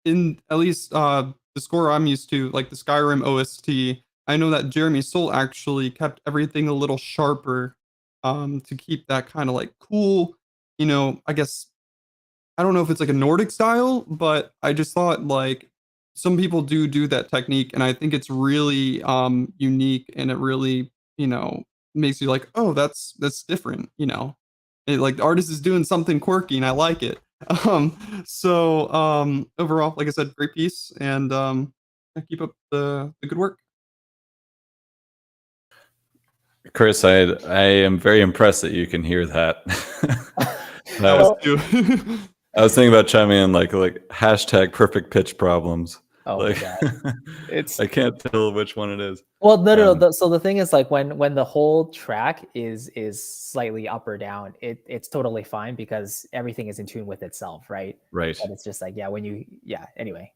in at least the score I'm used to, like the Skyrim OST, I know that Jeremy Soule actually kept everything a little sharper, to keep that kind of like cool I guess I don't know if it's like a Nordic style, but I just thought like some people do that technique, and I think it's really unique, and it really makes you like, oh, that's different. Like the artist is doing something quirky, and I like it. Overall, like I said, great piece, and keep up the good work. Chris, I am very impressed that you can hear that. That was too. I was thinking about chiming in like hashtag perfect pitch problems. Oh Like, my god, it's I can't tell which one it is. well, no. So the thing is, like when the whole track is slightly up or down, it's totally fine because everything is in tune with itself, right? Right. But it's just like Anyway,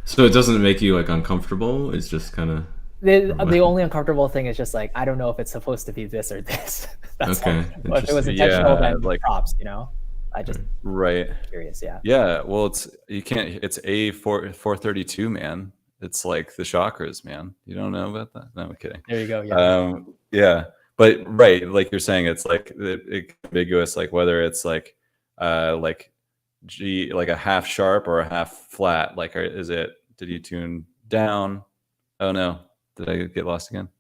So it doesn't make you like uncomfortable. It's just kind of the only uncomfortable thing is just like I don't know if it's supposed to be this or this. That's okay. all. Well, if it was Interesting. intentional, Yeah, then like- props. I just Right. curious. Yeah. Yeah. Well, you can't. It's A432, man. It's like the chakras, man. You don't know about that? No, I'm kidding. There you go. Yeah. Yeah. But right, like you're saying, it's like it's ambiguous, like whether it's like G, like a half sharp or a half flat. Like, did you tune down? Oh no, did I get lost again?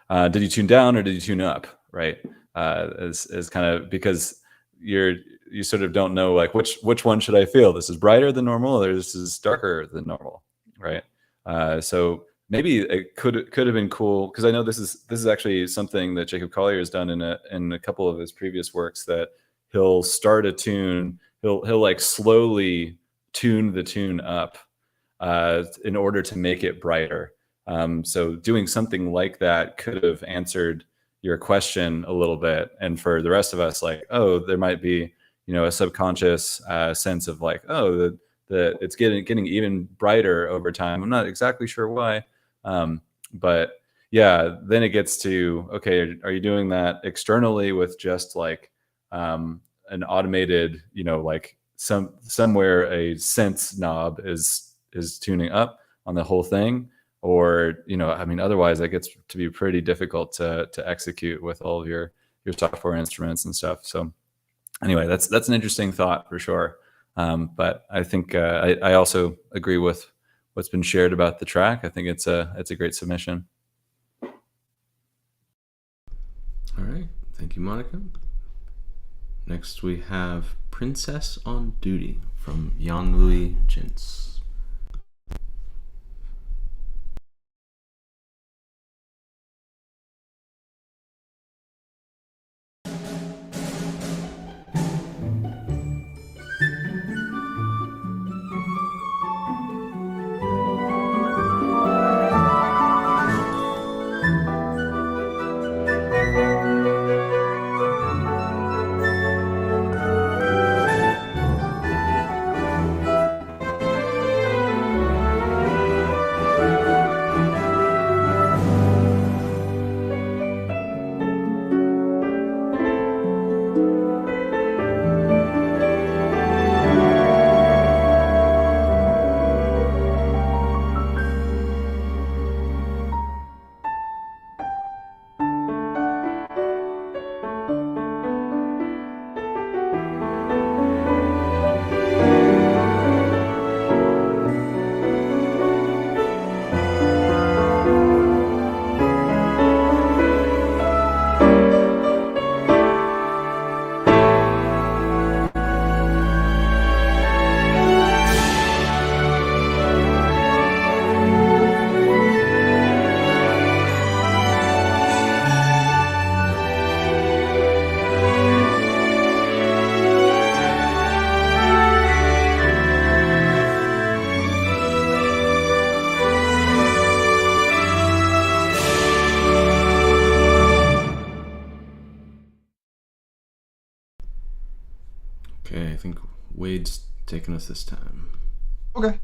Did you tune down or did you tune up? Right. Is kind of because you sort of don't know like which one should I feel? This is brighter than normal or this is darker than normal, right? So maybe it could have been cool because I know this is actually something that Jacob Collier has done in a couple of his previous works, that he'll start a tune, he'll like slowly tune the tune up in order to make it brighter. So doing something like that could have answered your question a little bit, and for the rest of us, like, oh, there might be a subconscious sense of like, oh, it's getting even brighter over time. I'm not exactly sure why, but yeah, then it gets to, okay, are you doing that externally with just like an automated, like somewhere a sense knob is tuning up on the whole thing, or I mean, otherwise that gets to be pretty difficult to execute with all of your software instruments and stuff. So anyway, that's an interesting thought for sure. But I think I also agree with what's been shared about the track. I think it's a great submission. All right. Thank you, Monica. Next, we have Princess on Duty from Jan-Louis Jintz. Okay, I think Wade's taking us this time. Okay.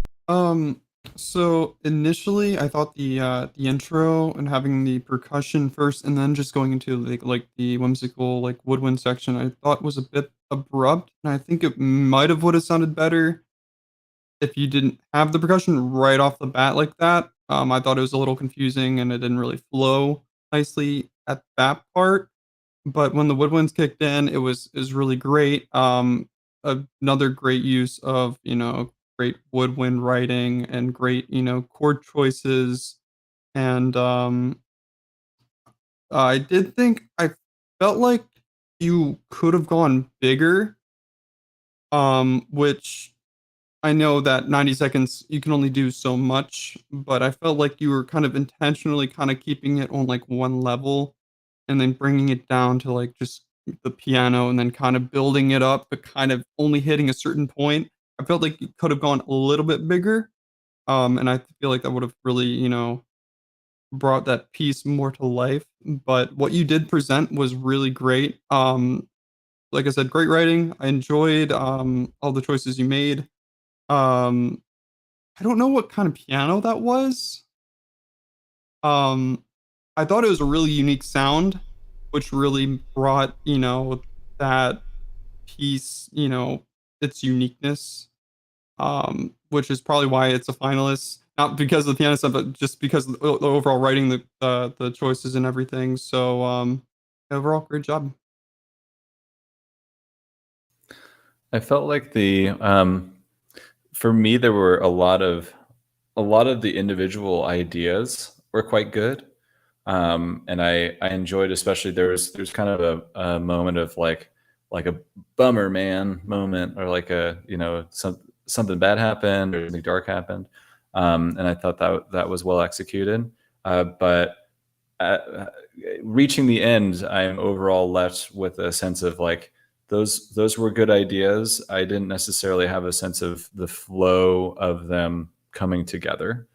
So initially, I thought the intro and having the percussion first, and then just going into like the whimsical like woodwind section, I thought was a bit abrupt, and I think it might have would have sounded better if you didn't have the percussion right off the bat like that. I thought it was a little confusing, and it didn't really flow nicely at that part. but when the woodwinds kicked in, it was really great. Another great use of great woodwind writing and great chord choices, and I did think I felt like you could have gone bigger, which I know that 90 seconds you can only do so much, but I felt like you were kind of intentionally kind of keeping it on like one level and then bringing it down to like just the piano and then kind of building it up, but kind of only hitting a certain point. I felt like you could have gone a little bit bigger. And I feel like that would have really, brought that piece more to life. But what you did present was really great. Like I said, great writing. I enjoyed all the choices you made. Um, I don't know what kind of piano that was. Um, I thought it was a really unique sound, which really brought, that piece, its uniqueness, which is probably why it's a finalist. Not because of the piano stuff, but just because of the overall writing, the choices and everything. So, overall, great job. I felt like for me there were a lot of the individual ideas were quite good, and I enjoyed, especially there's kind of a moment of like a bummer man moment, or like a something bad happened or something dark happened, and I thought that was well executed, but reaching the end, I'm overall left with a sense of like those were good ideas. I didn't necessarily have a sense of the flow of them coming together,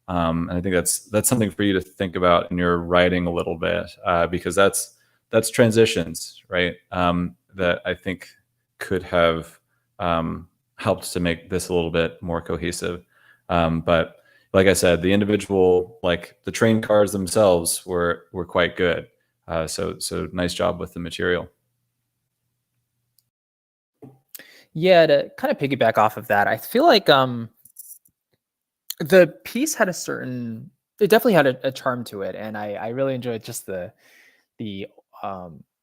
and I think that's something for you to think about in your writing a little bit, because that's transitions, right? That I think could have helped to make this a little bit more cohesive, but like I said, the individual, like the train cars themselves were quite good. So nice job with the material. Yeah, to kind of piggyback off of that, I feel like the piece had it definitely had a charm to it, and I really enjoyed just the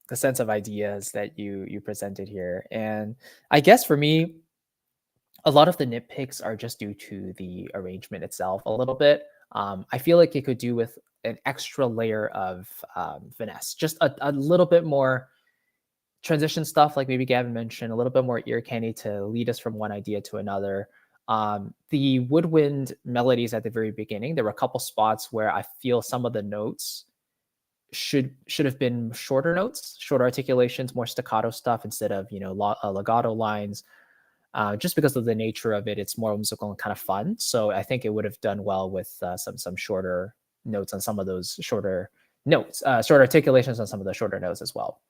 the sense of ideas that you presented here. And I guess for me, a lot of the nitpicks are just due to the arrangement itself a little bit. I feel like it could do with an extra layer of finesse, just a little bit more transition stuff, like maybe Gavin mentioned, a little bit more ear candy to lead us from one idea to another. The woodwind melodies at the very beginning, there were a couple spots where I feel some of the notes should have been shorter notes, shorter articulations, more staccato stuff instead of legato lines. Just because of the nature of it, it's more musical and kind of fun. So I think it would have done well with some shorter notes on some of those shorter notes, short articulations on some of the shorter notes as well.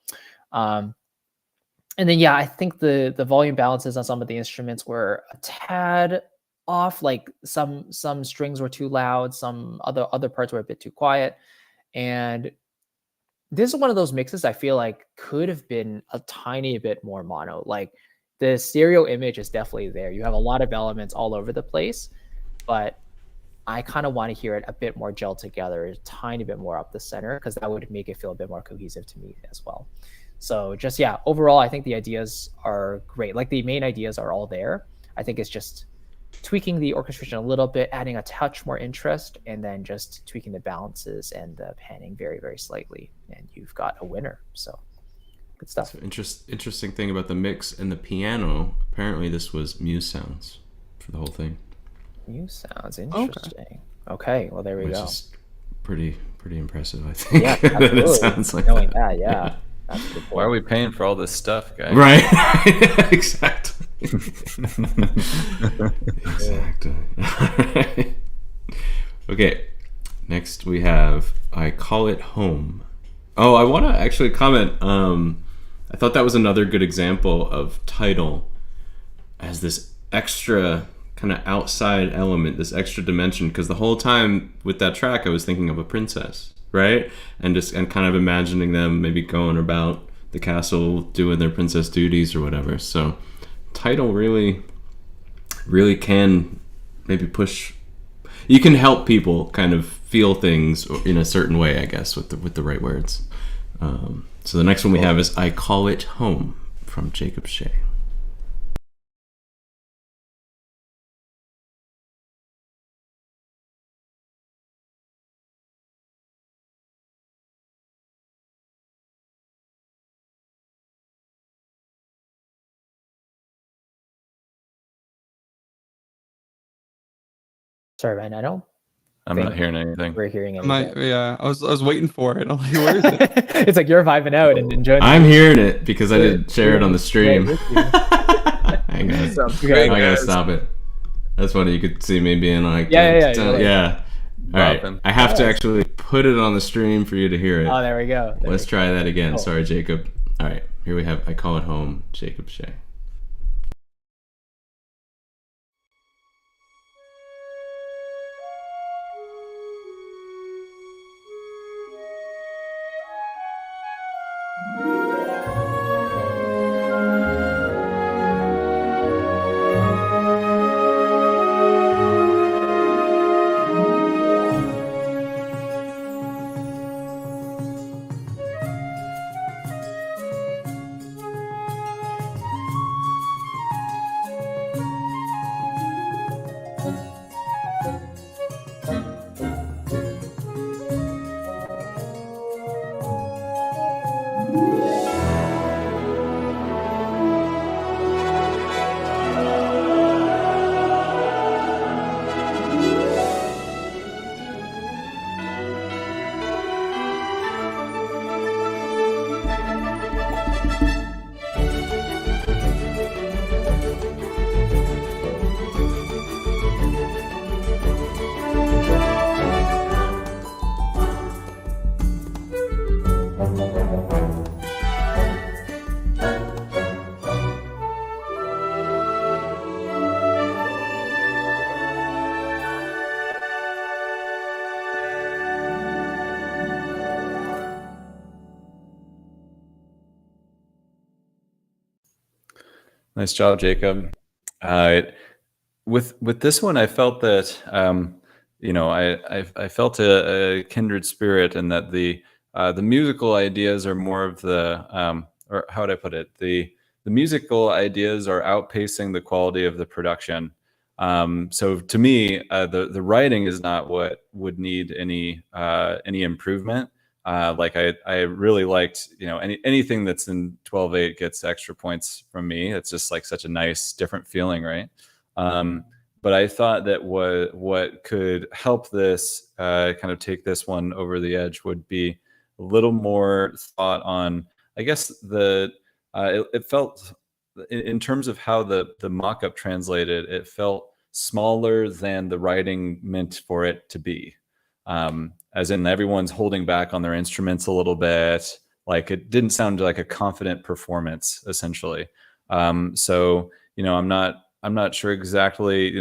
And then I think the volume balances on some of the instruments were a tad off. Like some strings were too loud, some other parts were a bit too quiet, and this is one of those mixes I feel like could have been a tiny bit more mono. Like the stereo image is definitely there. You have a lot of elements all over the place, but I kind of want to hear it a bit more gelled together, a tiny bit more up the center, because that would make it feel a bit more cohesive to me as well. So just, overall, I think the ideas are great. Like the main ideas are all there. I think it's just tweaking the orchestration a little bit, adding a touch more interest, and then just tweaking the balances and the panning very, very slightly. And you've got a winner. So good stuff. So interesting thing about the mix and the piano, apparently this was Muse sounds for the whole thing. Muse sounds interesting. Okay, well there we go. Is pretty impressive, I think. Yeah, absolutely. It sounds like knowing that. Yeah. Why are we paying for all this stuff, guys? Right. Exactly. Exactly. Okay. Next we have I Call It Home. Oh, I want to actually comment. I thought that was another good example of title as this extra kind of outside element, this extra dimension, because the whole time with that track I was thinking of a princess, right? And kind of imagining them maybe going about the castle doing their princess duties or whatever. So title really can maybe push, you can help people kind of feel things in a certain way, I guess, with the right words. So the next one we have is I Call It Home from Jacob Shea. Sorry, man. I don't I'm think not hearing anything. we're hearing anything. Yeah, I was waiting for it. I'm like, where is it? It's like you're vibing out and enjoying. I'm hearing it because I did share it on the stream. Hang on. Okay. I gotta stop it. That's funny. You could see me being like, Yeah. All right. I have to actually put it on the stream for you to hear it. Oh, there we go. Let's try that again. Cool. Sorry, Jacob. All right. Here we have I Call It Home, Jacob Shea. Nice job, Jacob. With this one, I felt that I felt a kindred spirit, and that the musical ideas are more of the or how would I put it? The musical ideas are outpacing the quality of the production. So to me, the writing is not what would need any improvement. Like I really liked, anything that's in 12/8 gets extra points from me. It's just like such a nice, different feeling, right? But I thought that what could help this kind of take this one over the edge would be a little more thought on, I guess it felt in terms of how the mock-up translated, it felt smaller than the writing meant for it to be. As in everyone's holding back on their instruments a little bit. Like it didn't sound like a confident performance, essentially. So I'm not sure exactly.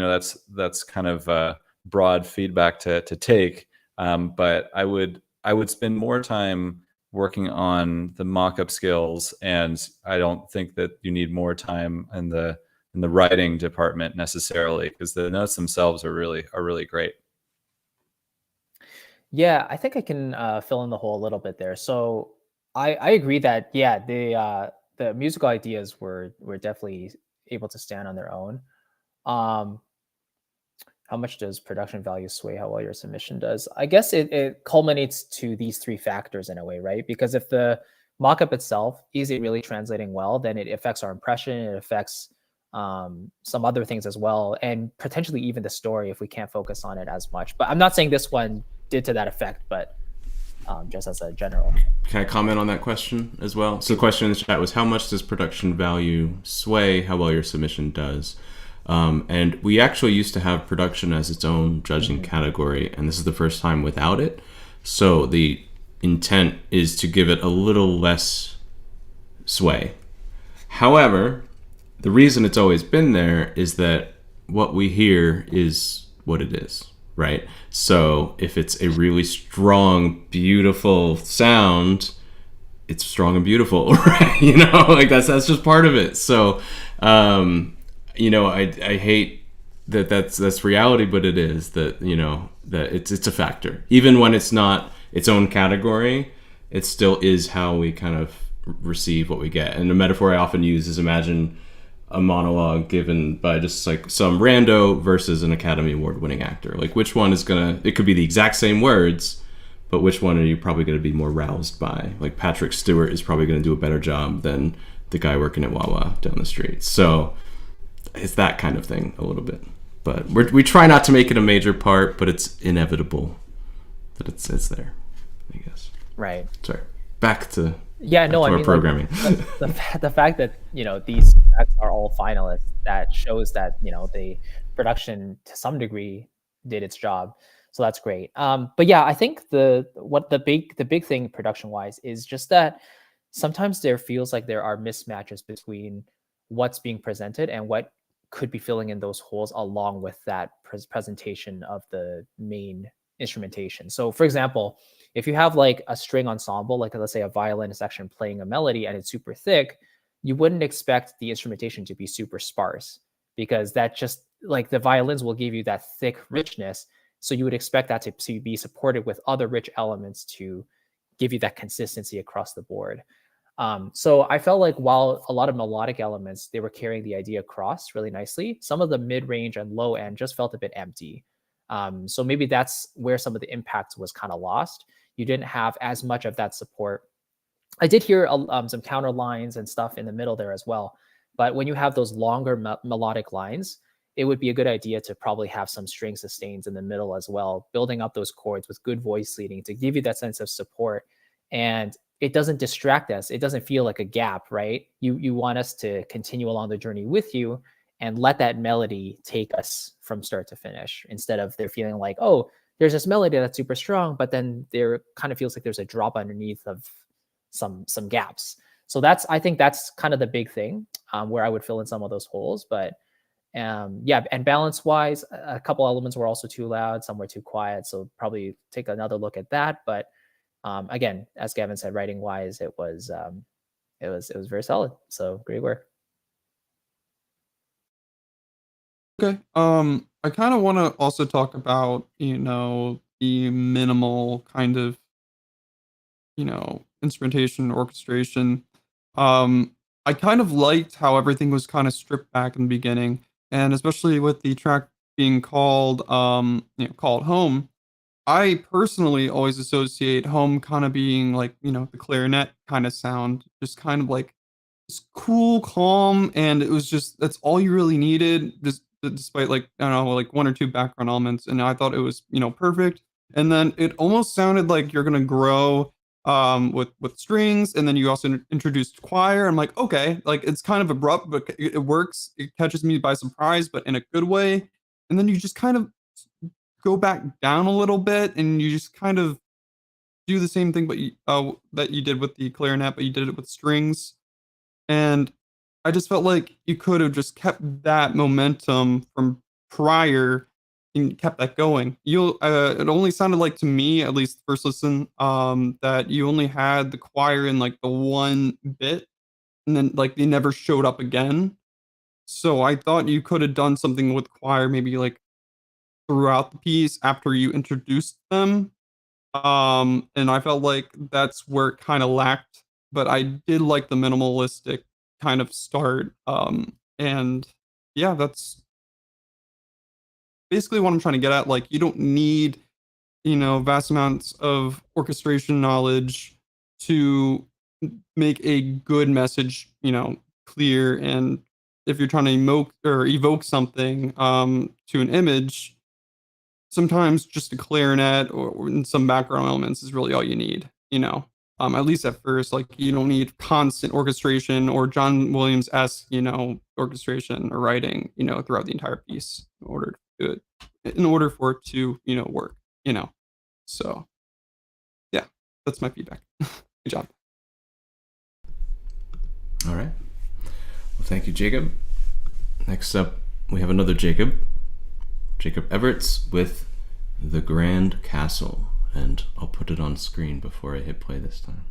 That's kind of broad feedback to take. But I would spend more time working on the mock-up skills, and I don't think that you need more time in the writing department necessarily, because the notes themselves are really great. Yeah, I think I can fill in the hole a little bit there. So I agree that the musical ideas were definitely able to stand on their own. How much does production value sway how well your submission does? I guess it culminates to these three factors in a way, right? Because if the mockup itself isn't really translating well, then it affects our impression. It affects some other things as well, and potentially even the story if we can't focus on it as much. But I'm not saying this one did to that effect, but just as a general. Can I comment on that question as well? So the question in the chat was, how much does production value sway how well your submission does? And we actually used to have production as its own judging category, and this is the first time without it. So the intent is to give it a little less sway. However, the reason it's always been there is that what we hear is what it is, right? So if it's a really strong, beautiful sound, it's strong and beautiful, right? Like that's just part of it. So, I hate that that's reality, but it is that, that it's a factor. Even when it's not its own category, it still is how we kind of receive what we get. And the metaphor I often use is imagine a monologue given by just like some rando versus an Academy Award winning actor. Like which one is gonna, it could be the exact same words, but which one are you probably going to be more roused by? Like Patrick Stewart is probably going to do a better job than the guy working at Wawa down the street. So it's that kind of thing a little bit. But we try not to make it a major part, but it's inevitable that it's there, I guess. Right. Sorry. Back to our programming. Like, the fact that, you know, these tracks are all finalists, that shows that, you know, the production to some degree did its job. So that's great. But yeah, I think the big thing production wise is just that sometimes there feels like there are mismatches between what's being presented and what could be filling in those holes along with that presentation of the main instrumentation. So for example, if you have like a string ensemble, like let's say a violin section playing a melody and it's super thick, you wouldn't expect the instrumentation to be super sparse, because that just, like, the violins will give you that thick richness. So you would expect that to be supported with other rich elements to give you that consistency across the board. So I felt like while a lot of melodic elements, they were carrying the idea across really nicely, some of the mid-range and low end just felt a bit empty. So maybe that's where some of the impact was kind of lost. You didn't have as much of that support. I did hear some counter lines and stuff in the middle there as well. But when you have those longer melodic lines, it would be a good idea to probably have some string sustains in the middle as well, building up those chords with good voice leading to give you that sense of support. And it doesn't distract us. It doesn't feel like a gap, right? You want us to continue along the journey with you and let that melody take us from start to finish, instead of they're feeling like, oh, there's this melody that's super strong, but then there kind of feels like there's a drop underneath of some gaps. So I think that's kind of the big thing, where I would fill in some of those holes. But yeah, and balance wise, a couple elements were also too loud, some were too quiet. So probably take another look at that. But again, as Gavin said, writing wise, it was very solid. So great work. Okay. I kind of want to also talk about, the minimal kind of, instrumentation, orchestration. I kind of liked how everything was kind of stripped back in the beginning, and especially with the track being called, called Home. I personally always associate home kind of being like, the clarinet kind of sound, just kind of like it's cool, calm, and it was just that's all you really needed, just despite like I don't know, like one or two background elements, and I thought it was perfect. And then it almost sounded like you're gonna grow with strings, and then you also introduced choir. I'm like, okay, like it's kind of abrupt, but it works. It catches me by surprise, but in a good way. And then you just kind of go back down a little bit, and you just kind of do the same thing, but that you did with the clarinet, but you did it with strings. And I just felt like you could have just kept that momentum from prior and kept that going. It only sounded like to me, at least first listen, that you only had the choir in like the one bit, and then like they never showed up again. So I thought you could have done something with choir, maybe like throughout the piece after you introduced them. And I felt like that's where it kind of lacked, but I did like the minimalistic kind of start. And yeah, that's basically what I'm trying to get at. Like, you don't need, vast amounts of orchestration knowledge to make a good message, clear. And if you're trying to evoke something to an image, sometimes just a clarinet or some background elements is really all you need, at least at first. Like, you don't need constant orchestration or John Williams-esque, orchestration or writing, throughout the entire piece in order for it to, work, So yeah, that's my feedback. Good job. All right. Well, thank you, Jacob. Next up, we have another Jacob Everts with The Grand Castle, and I'll put it on screen before I hit play this time.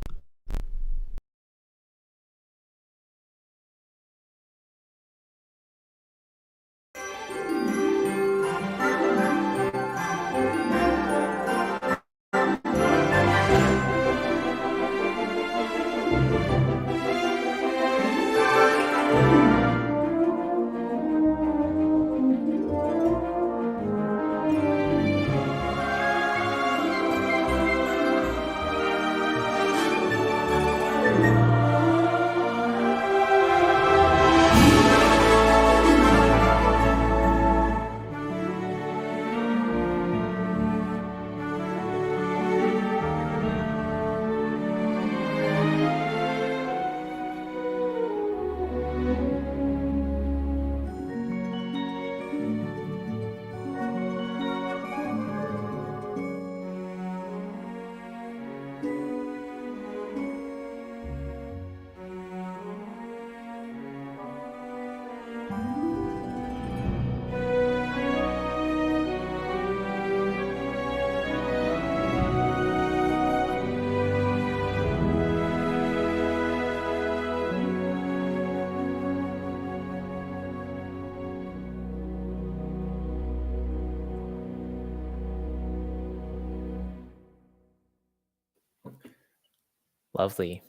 Lovely.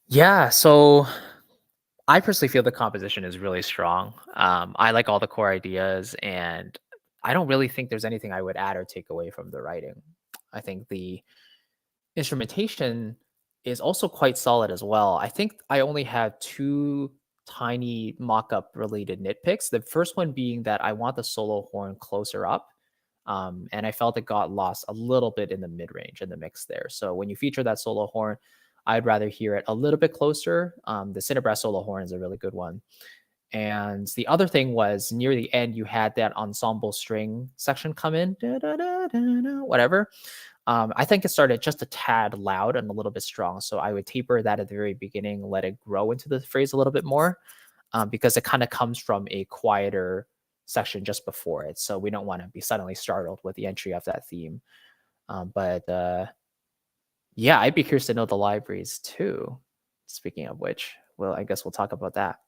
Yeah, so I personally feel the composition is really strong. I like all the core ideas, and I don't really think there's anything I would add or take away from the writing. I think the instrumentation is also quite solid as well. I think I only have two tiny mock-up related nitpicks. The first one being that I want the solo horn closer up. And I felt it got lost a little bit in the mid-range in the mix there. So when you feature that solo horn, I'd rather hear it a little bit closer. The Cinebrass solo horn is a really good one. And the other thing was near the end, you had that ensemble string section come in, whatever. I think it started just a tad loud and a little bit strong. So I would taper that at the very beginning, let it grow into the phrase a little bit more, because it kind of comes from a quieter section just before it. So we don't want to be suddenly startled with the entry of that theme. But yeah, I'd be curious to know the libraries too. Speaking of which, well, I guess we'll talk about that.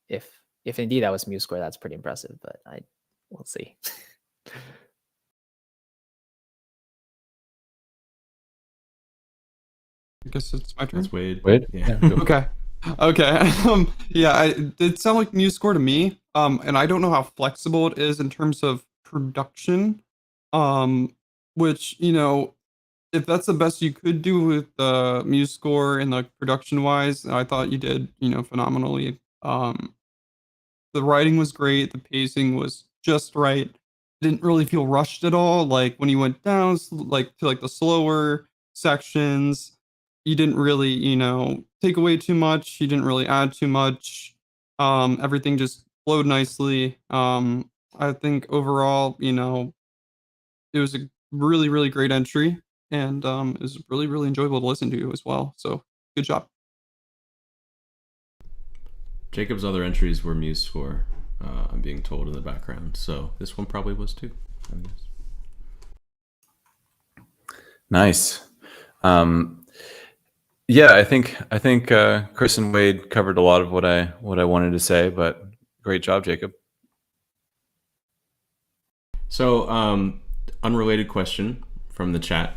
If indeed that was MuseScore, that's pretty impressive, but we'll see. I guess it's my turn. That's Wade. Wade? Yeah. Okay. Okay. Yeah, it did sound like MuseScore to me. And I don't know how flexible it is in terms of production. Which, if that's the best you could do with the MuseScore and like production wise, I thought you did, phenomenally. The writing was great, the pacing was just right. Didn't really feel rushed at all. Like when you went down like to like the slower sections, you didn't really, take away too much. You didn't really add too much. Everything just flowed nicely. I think overall, it was a really, really great entry, and it was really, really enjoyable to listen to as well. So good job. Jacob's other entries were MuseScore, I'm being told in the background. So this one probably was too, I guess. Nice. Yeah, I think Chris and Wade covered a lot of what I wanted to say, but great job, Jacob. So, unrelated question from the chat.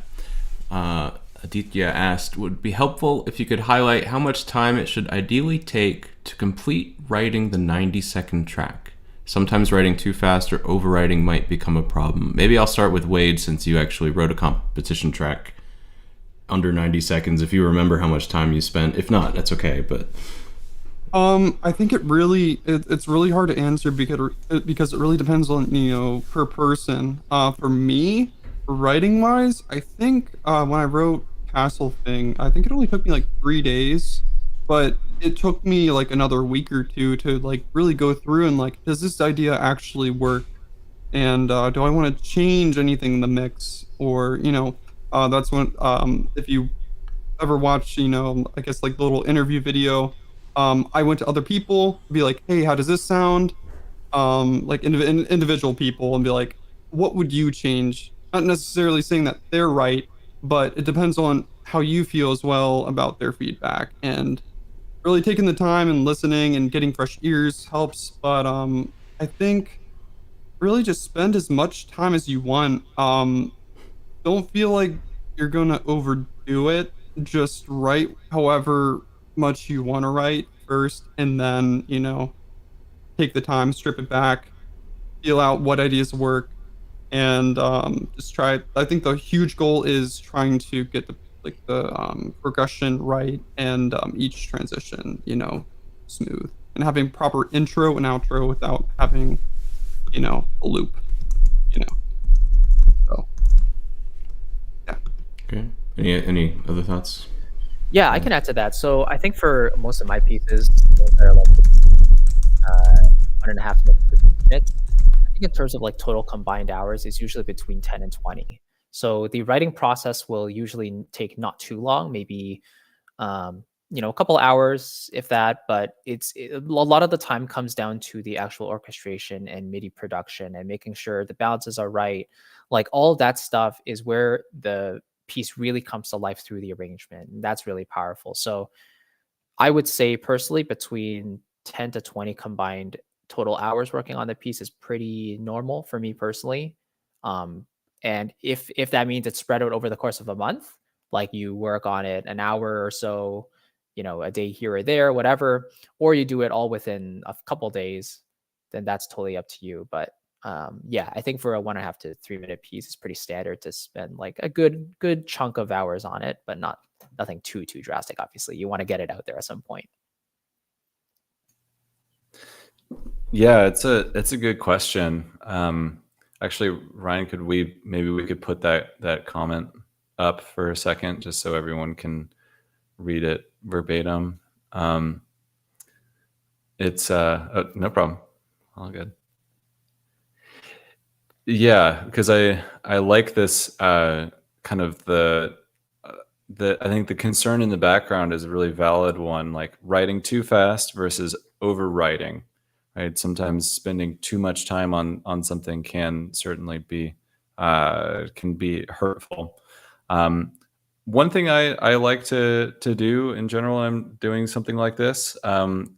Aditya asked, would it be helpful if you could highlight how much time it should ideally take to complete writing the 90-second track? Sometimes writing too fast or overwriting might become a problem. Maybe I'll start with Wade, since you actually wrote a competition track under 90 seconds, if you remember how much time you spent. If not, that's okay, but... I think it's really hard to answer because it really depends on, per person. For me, writing wise, I think when I wrote Castle Thing, I think it only took me like 3 days, but it took me like another week or two to like really go through and like, does this idea actually work? And do I want to change anything in the mix? Or, that's when if you ever watch, I guess like the little interview video, I went to other people, be like, hey, how does this sound? Like individual people, and be like, what would you change? Not necessarily saying that they're right, but it depends on how you feel as well about their feedback. And really taking the time and listening and getting fresh ears helps. But I think really just spend as much time as you want. Don't feel like you're gonna overdo it. Just write however much you want to write first, and then take the time, strip it back, feel out what ideas work, and just try. I think the huge goal is trying to get the progression right, and each transition smooth, and having proper intro and outro without having a loop. So yeah. Okay. Any other thoughts? Yeah, I can add to that. So I think for most of my pieces, they're like 1.5 minutes to 2 minutes. I think in terms of like total combined hours, it's usually between 10 and 20. So the writing process will usually take not too long, maybe a couple hours, if that. But a lot of the time comes down to the actual orchestration and MIDI production and making sure the balances are right. Like all of that stuff is where the piece really comes to life through the arrangement, and that's really powerful. So I would say personally between 10 to 20 combined total hours working on the piece is pretty normal for me personally. And if that means it's spread out over the course of a month, like you work on it an hour or so, a day here or there, whatever, or you do it all within a couple days, then that's totally up to you. But yeah, I think for a 1.5 to 3 minute piece, it's pretty standard to spend like a good chunk of hours on it, but nothing too drastic. Obviously, you want to get it out there at some point. Yeah, it's a good question. Actually, Ryan, maybe we could put that comment up for a second, just so everyone can read it verbatim. It's no problem, all good. Yeah, because I like this kind of the I think the concern in the background is a really valid one, like writing too fast versus overwriting. Right, sometimes spending too much time on something can certainly be hurtful. One thing I like to do in general, I'm doing something like this,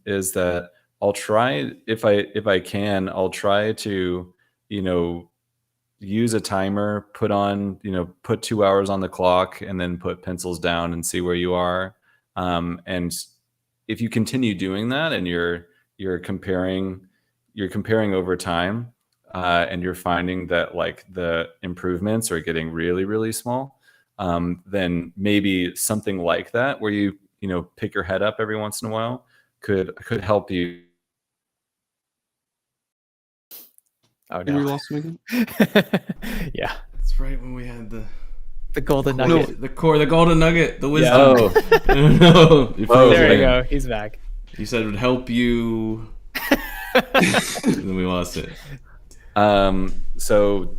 is that I'll try, if I can, I'll try to use a timer, put 2 hours on the clock, and then put pencils down and see where you are. And if you continue doing that and you're comparing over time, and you're finding that like the improvements are getting really, really small, then maybe something like that, where you pick your head up every once in a while, could help you. Oh Did we no. lost him again? Yeah. That's right when we had The golden nugget. the golden nugget, the wisdom. Oh, No. There you go. He's back. You said it would help you. Then we lost it. So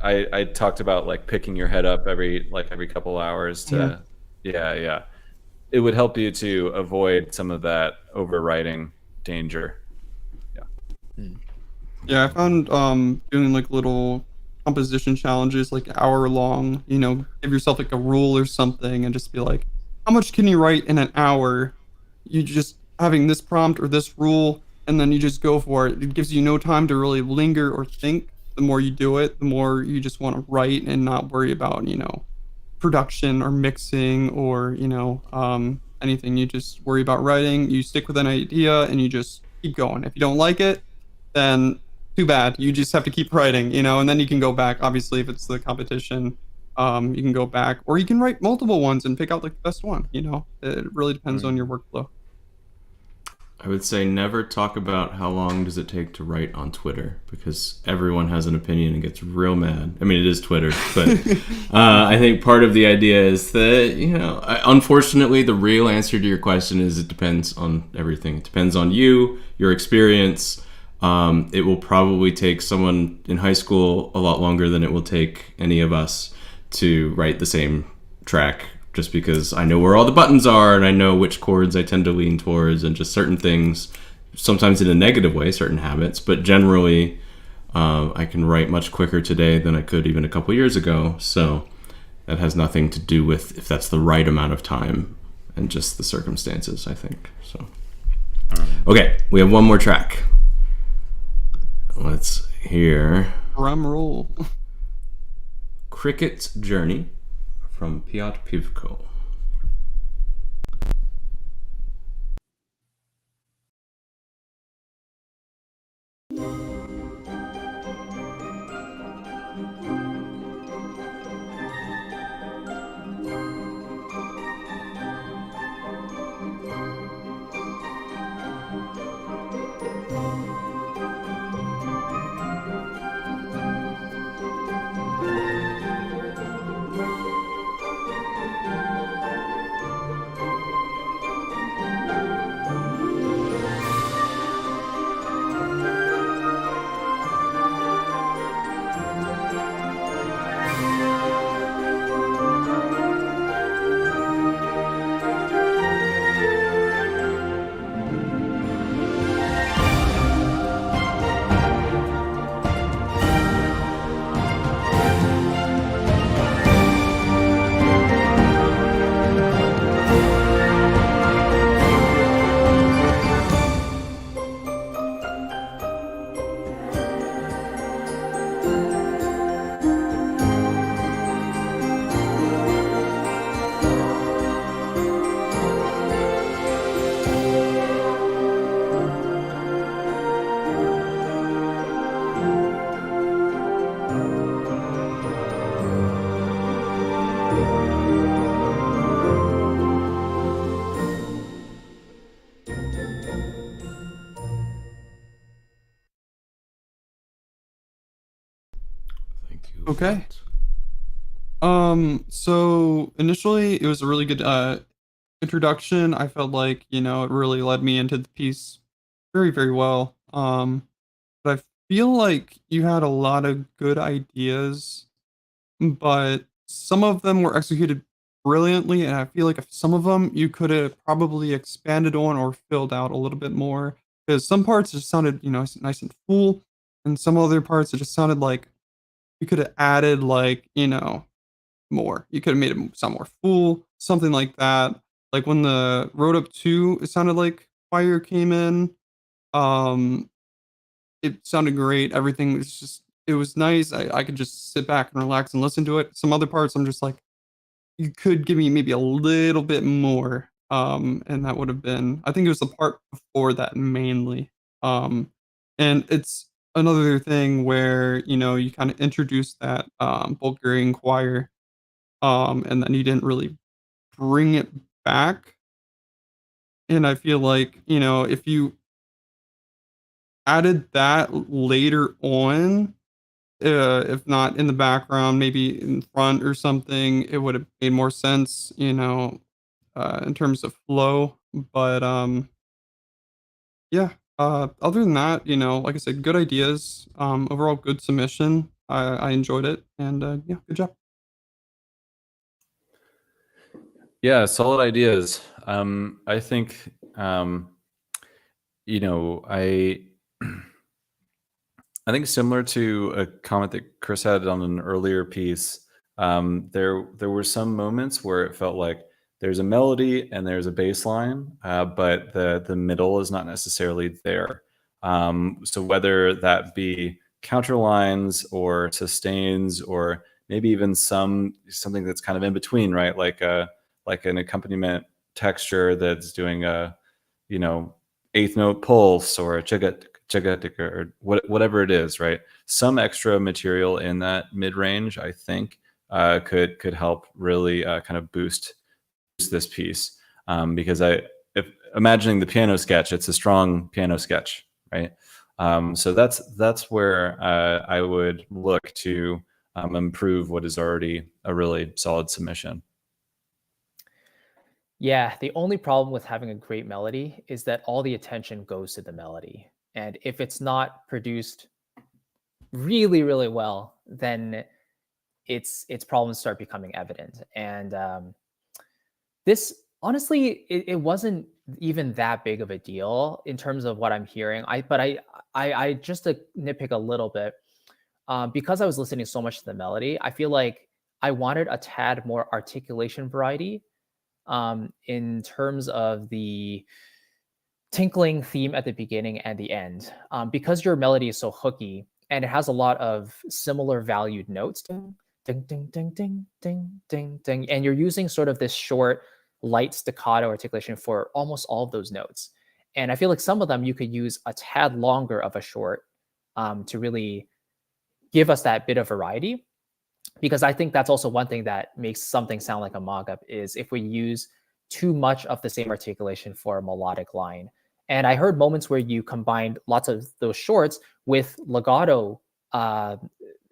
I talked about like picking your head up every couple hours to, yeah. It would help you to avoid some of that overwriting danger. Yeah, I found doing like little composition challenges, like hour long, give yourself like a rule or something and just be like, how much can you write in an hour? You just having this prompt or this rule, and then you just go for it. It gives you no time to really linger or think. The more you do it, the more you just want to write and not worry about, production or mixing or, anything. You just worry about writing. You stick with an idea and you just keep going. If you don't like it, then too bad. You just have to keep writing, and then you can go back. Obviously, if it's the competition, you can go back, or you can write multiple ones and pick out like the best one. It really depends on your workflow. I would say never talk about how long does it take to write on Twitter, because everyone has an opinion and gets real mad. I mean, it is Twitter, but I think part of the idea is that, unfortunately, the real answer to your question is it depends on everything. It depends on you, your experience. It will probably take someone in high school a lot longer than it will take any of us to write the same track, just because I know where all the buttons are and I know which chords I tend to lean towards, and just certain things, sometimes in a negative way, certain habits, but generally I can write much quicker today than I could even a couple years ago. So that has nothing to do with if that's the right amount of time, and just the circumstances, I think. So okay, we have one more track. Let's hear Drum roll. Cricket's Journey from Piotr Pivko. Okay. So initially it was a really good introduction. I felt like, it really led me into the piece very, very well. But I feel like you had a lot of good ideas, but some of them were executed brilliantly, and I feel like if some of them you could have probably expanded on or filled out a little bit more. Because some parts just sounded, nice and full, and some other parts it just sounded like you could have added like, more. You could have made it sound more full, something like that. Like when the Road Up 2, it sounded like fire came in. Um, it sounded great. Everything was just it was nice. I could just sit back and relax and listen to it. Some other parts I'm just like, you could give me maybe a little bit more. And that would have been I think it was the part before that mainly. And it's another thing where, you kind of introduced that Bulgarian choir, and then you didn't really bring it back. And I feel like, if you added that later on, if not in the background, maybe in front or something, it would have made more sense, in terms of flow. But yeah, other than that, like I said, good ideas. Overall, good submission. I enjoyed it, and yeah, good job. Yeah, solid ideas. I think I I think similar to a comment that Chris had on an earlier piece, there were some moments where it felt like there's a melody and there's a bass line, but the middle is not necessarily there. So whether that be counter lines or sustains or maybe even something that's kind of in between, right? Like an accompaniment texture that's doing a eighth note pulse or a chigatic or whatever it is, right? Some extra material in that mid range, I think, could help really kind of boost this piece, because if imagining the piano sketch, it's a strong piano sketch, right? So that's where I would look to improve what is already a really solid submission. Yeah, the only problem with having a great melody is that all the attention goes to the melody. And if it's not produced really, really well, then its problems start becoming evident. And this honestly, it wasn't even that big of a deal in terms of what I'm hearing. I just to nitpick a little bit, because I was listening so much to the melody, I feel like I wanted a tad more articulation variety, in terms of the tinkling theme at the beginning and the end. Because your melody is so hooky and it has a lot of similar valued notes, ding, ding, ding, ding, ding, ding, ding, ding, and you're using sort of this short, light staccato articulation for almost all of those notes. And I feel like some of them you could use a tad longer of a short, to really give us that bit of variety. Because I think that's also one thing that makes something sound like a mock-up is if we use too much of the same articulation for a melodic line. And I heard moments where you combined lots of those shorts with legato, the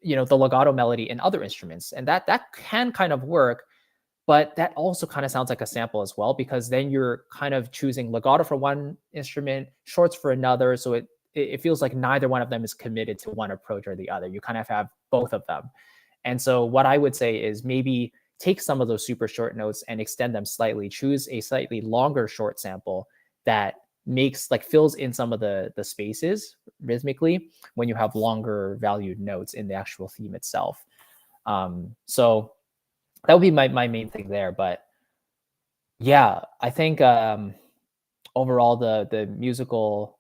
legato melody in other instruments. And that can kind of work, but that also kind of sounds like a sample as well, because then you're kind of choosing legato for one instrument, shorts for another. So it feels like neither one of them is committed to one approach or the other. You kind of have both of them. And so what I would say is maybe take some of those super short notes and extend them slightly. Choose a slightly longer short sample that fills in some of the spaces rhythmically when you have longer valued notes in the actual theme itself. So that would be my main thing there. But yeah, I think overall the musical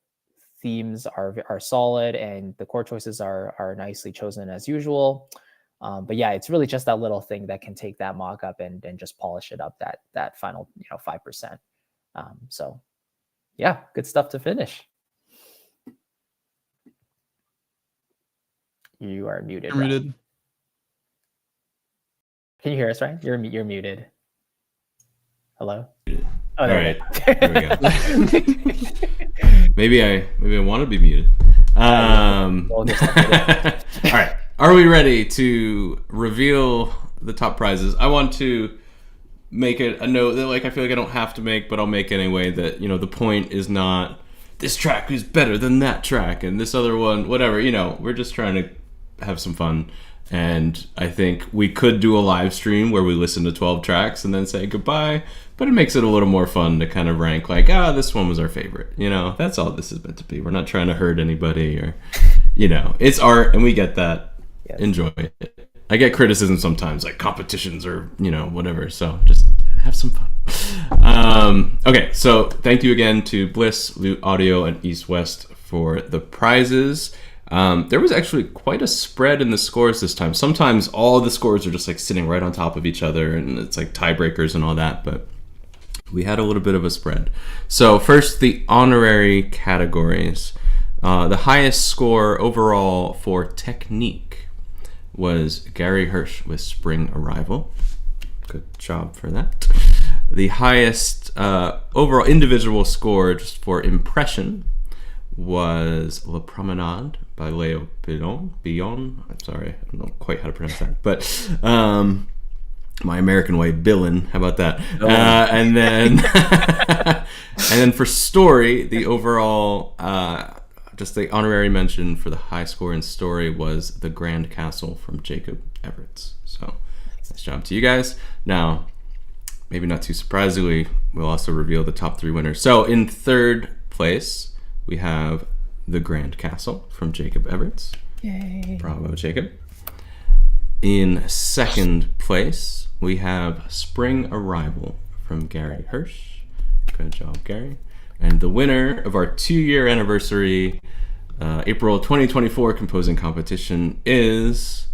themes are solid and the chord choices are nicely chosen as usual. But yeah, it's really just that little thing that can take that mock-up and just polish it up that final 5%. So yeah, good stuff to finish. You are muted. You're muted. Can you hear us, right? You're muted. Hello? Oh, all right. There we go. maybe I want to be muted. All right. Are we ready to reveal the top prizes? I want to make it a note that I feel like I don't have to make, but I'll make anyway, that the point is not this track is better than that track and this other one, whatever. We're just trying to have some fun. And I think we could do a live stream where we listen to 12 tracks and then say goodbye, but it makes it a little more fun to kind of rank this one was our favorite. That's all this is meant to be. We're not trying to hurt anybody or, it's art and we get that. Yes. Enjoy it. I get criticism sometimes, like competitions or, whatever. So just have some fun. Okay, so thank you again to Bliss, Loot Audio, and East West for the prizes. There was actually quite a spread in the scores this time. Sometimes all the scores are just sitting right on top of each other and it's tiebreakers and all that, but we had a little bit of a spread. So first, the honorary categories. The highest score overall for technique was Gary Hirsch with Spring Arrival. Good job for that. The highest overall individual score just for impression was La Promenade by Leo Billon. I'm sorry, I don't know quite how to pronounce that, but my American way, Billon. How about that? And then for story, the overall just the honorary mention for the high score in story was The Grand Castle from Jacob Everett. So nice job to you guys. Now, maybe not too surprisingly, we'll also reveal the top 3 winners. So in third place, we have The Grand Castle from Jacob Everett. Yay. Bravo, Jacob. In second place, we have Spring Arrival from Gary Hirsch. Good job, Gary. And the winner of our 2-year anniversary April 2024 composing competition is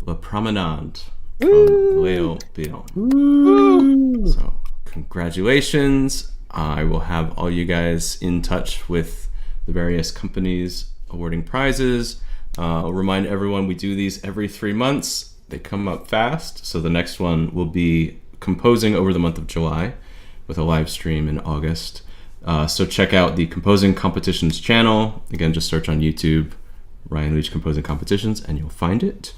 La Promenade from Leo Billon. So congratulations. I will have all you guys in touch with the various companies awarding prizes. I'll remind everyone we do these every 3 months. They come up fast. So the next one will be composing over the month of July with a live stream in August. So check out the Composing Competitions channel. Again, just search on YouTube, Ryan Leach Composing Competitions, and you'll find it.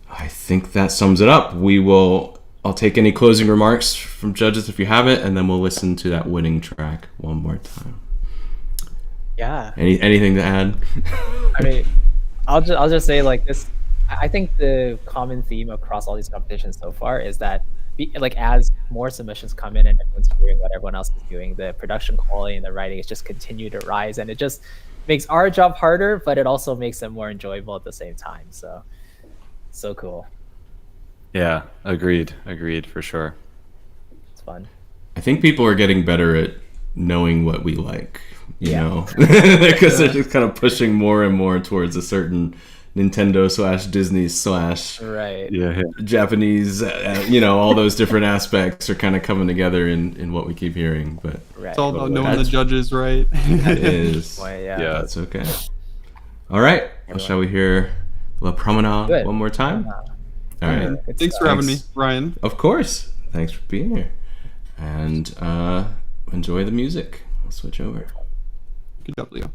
I think that sums it up. I'll take any closing remarks from judges if you have it, and then we'll listen to that winning track one more time. Yeah. Anything to add? I mean, I'll just say this. I think the common theme across all these competitions so far is that as more submissions come in and everyone's hearing what everyone else is doing, the production quality and the writing is just continue to rise, and it just makes our job harder, but it also makes it more enjoyable at the same time. So cool. Yeah, agreed for sure. It's fun. I think people are getting better at knowing what we like, you know, because they're just kind of pushing more and more towards a certain Nintendo / Disney / right. Japanese, all those different aspects are kind of coming together in what we keep hearing. But it's all about knowing the judges, right? It is. Yeah, that's okay. All right. Well, shall we hear La Promenade one more time? All right. Thanks for having me, Ryan. Of course. Thanks for being here. And enjoy the music. I'll switch over. Good job, Leo.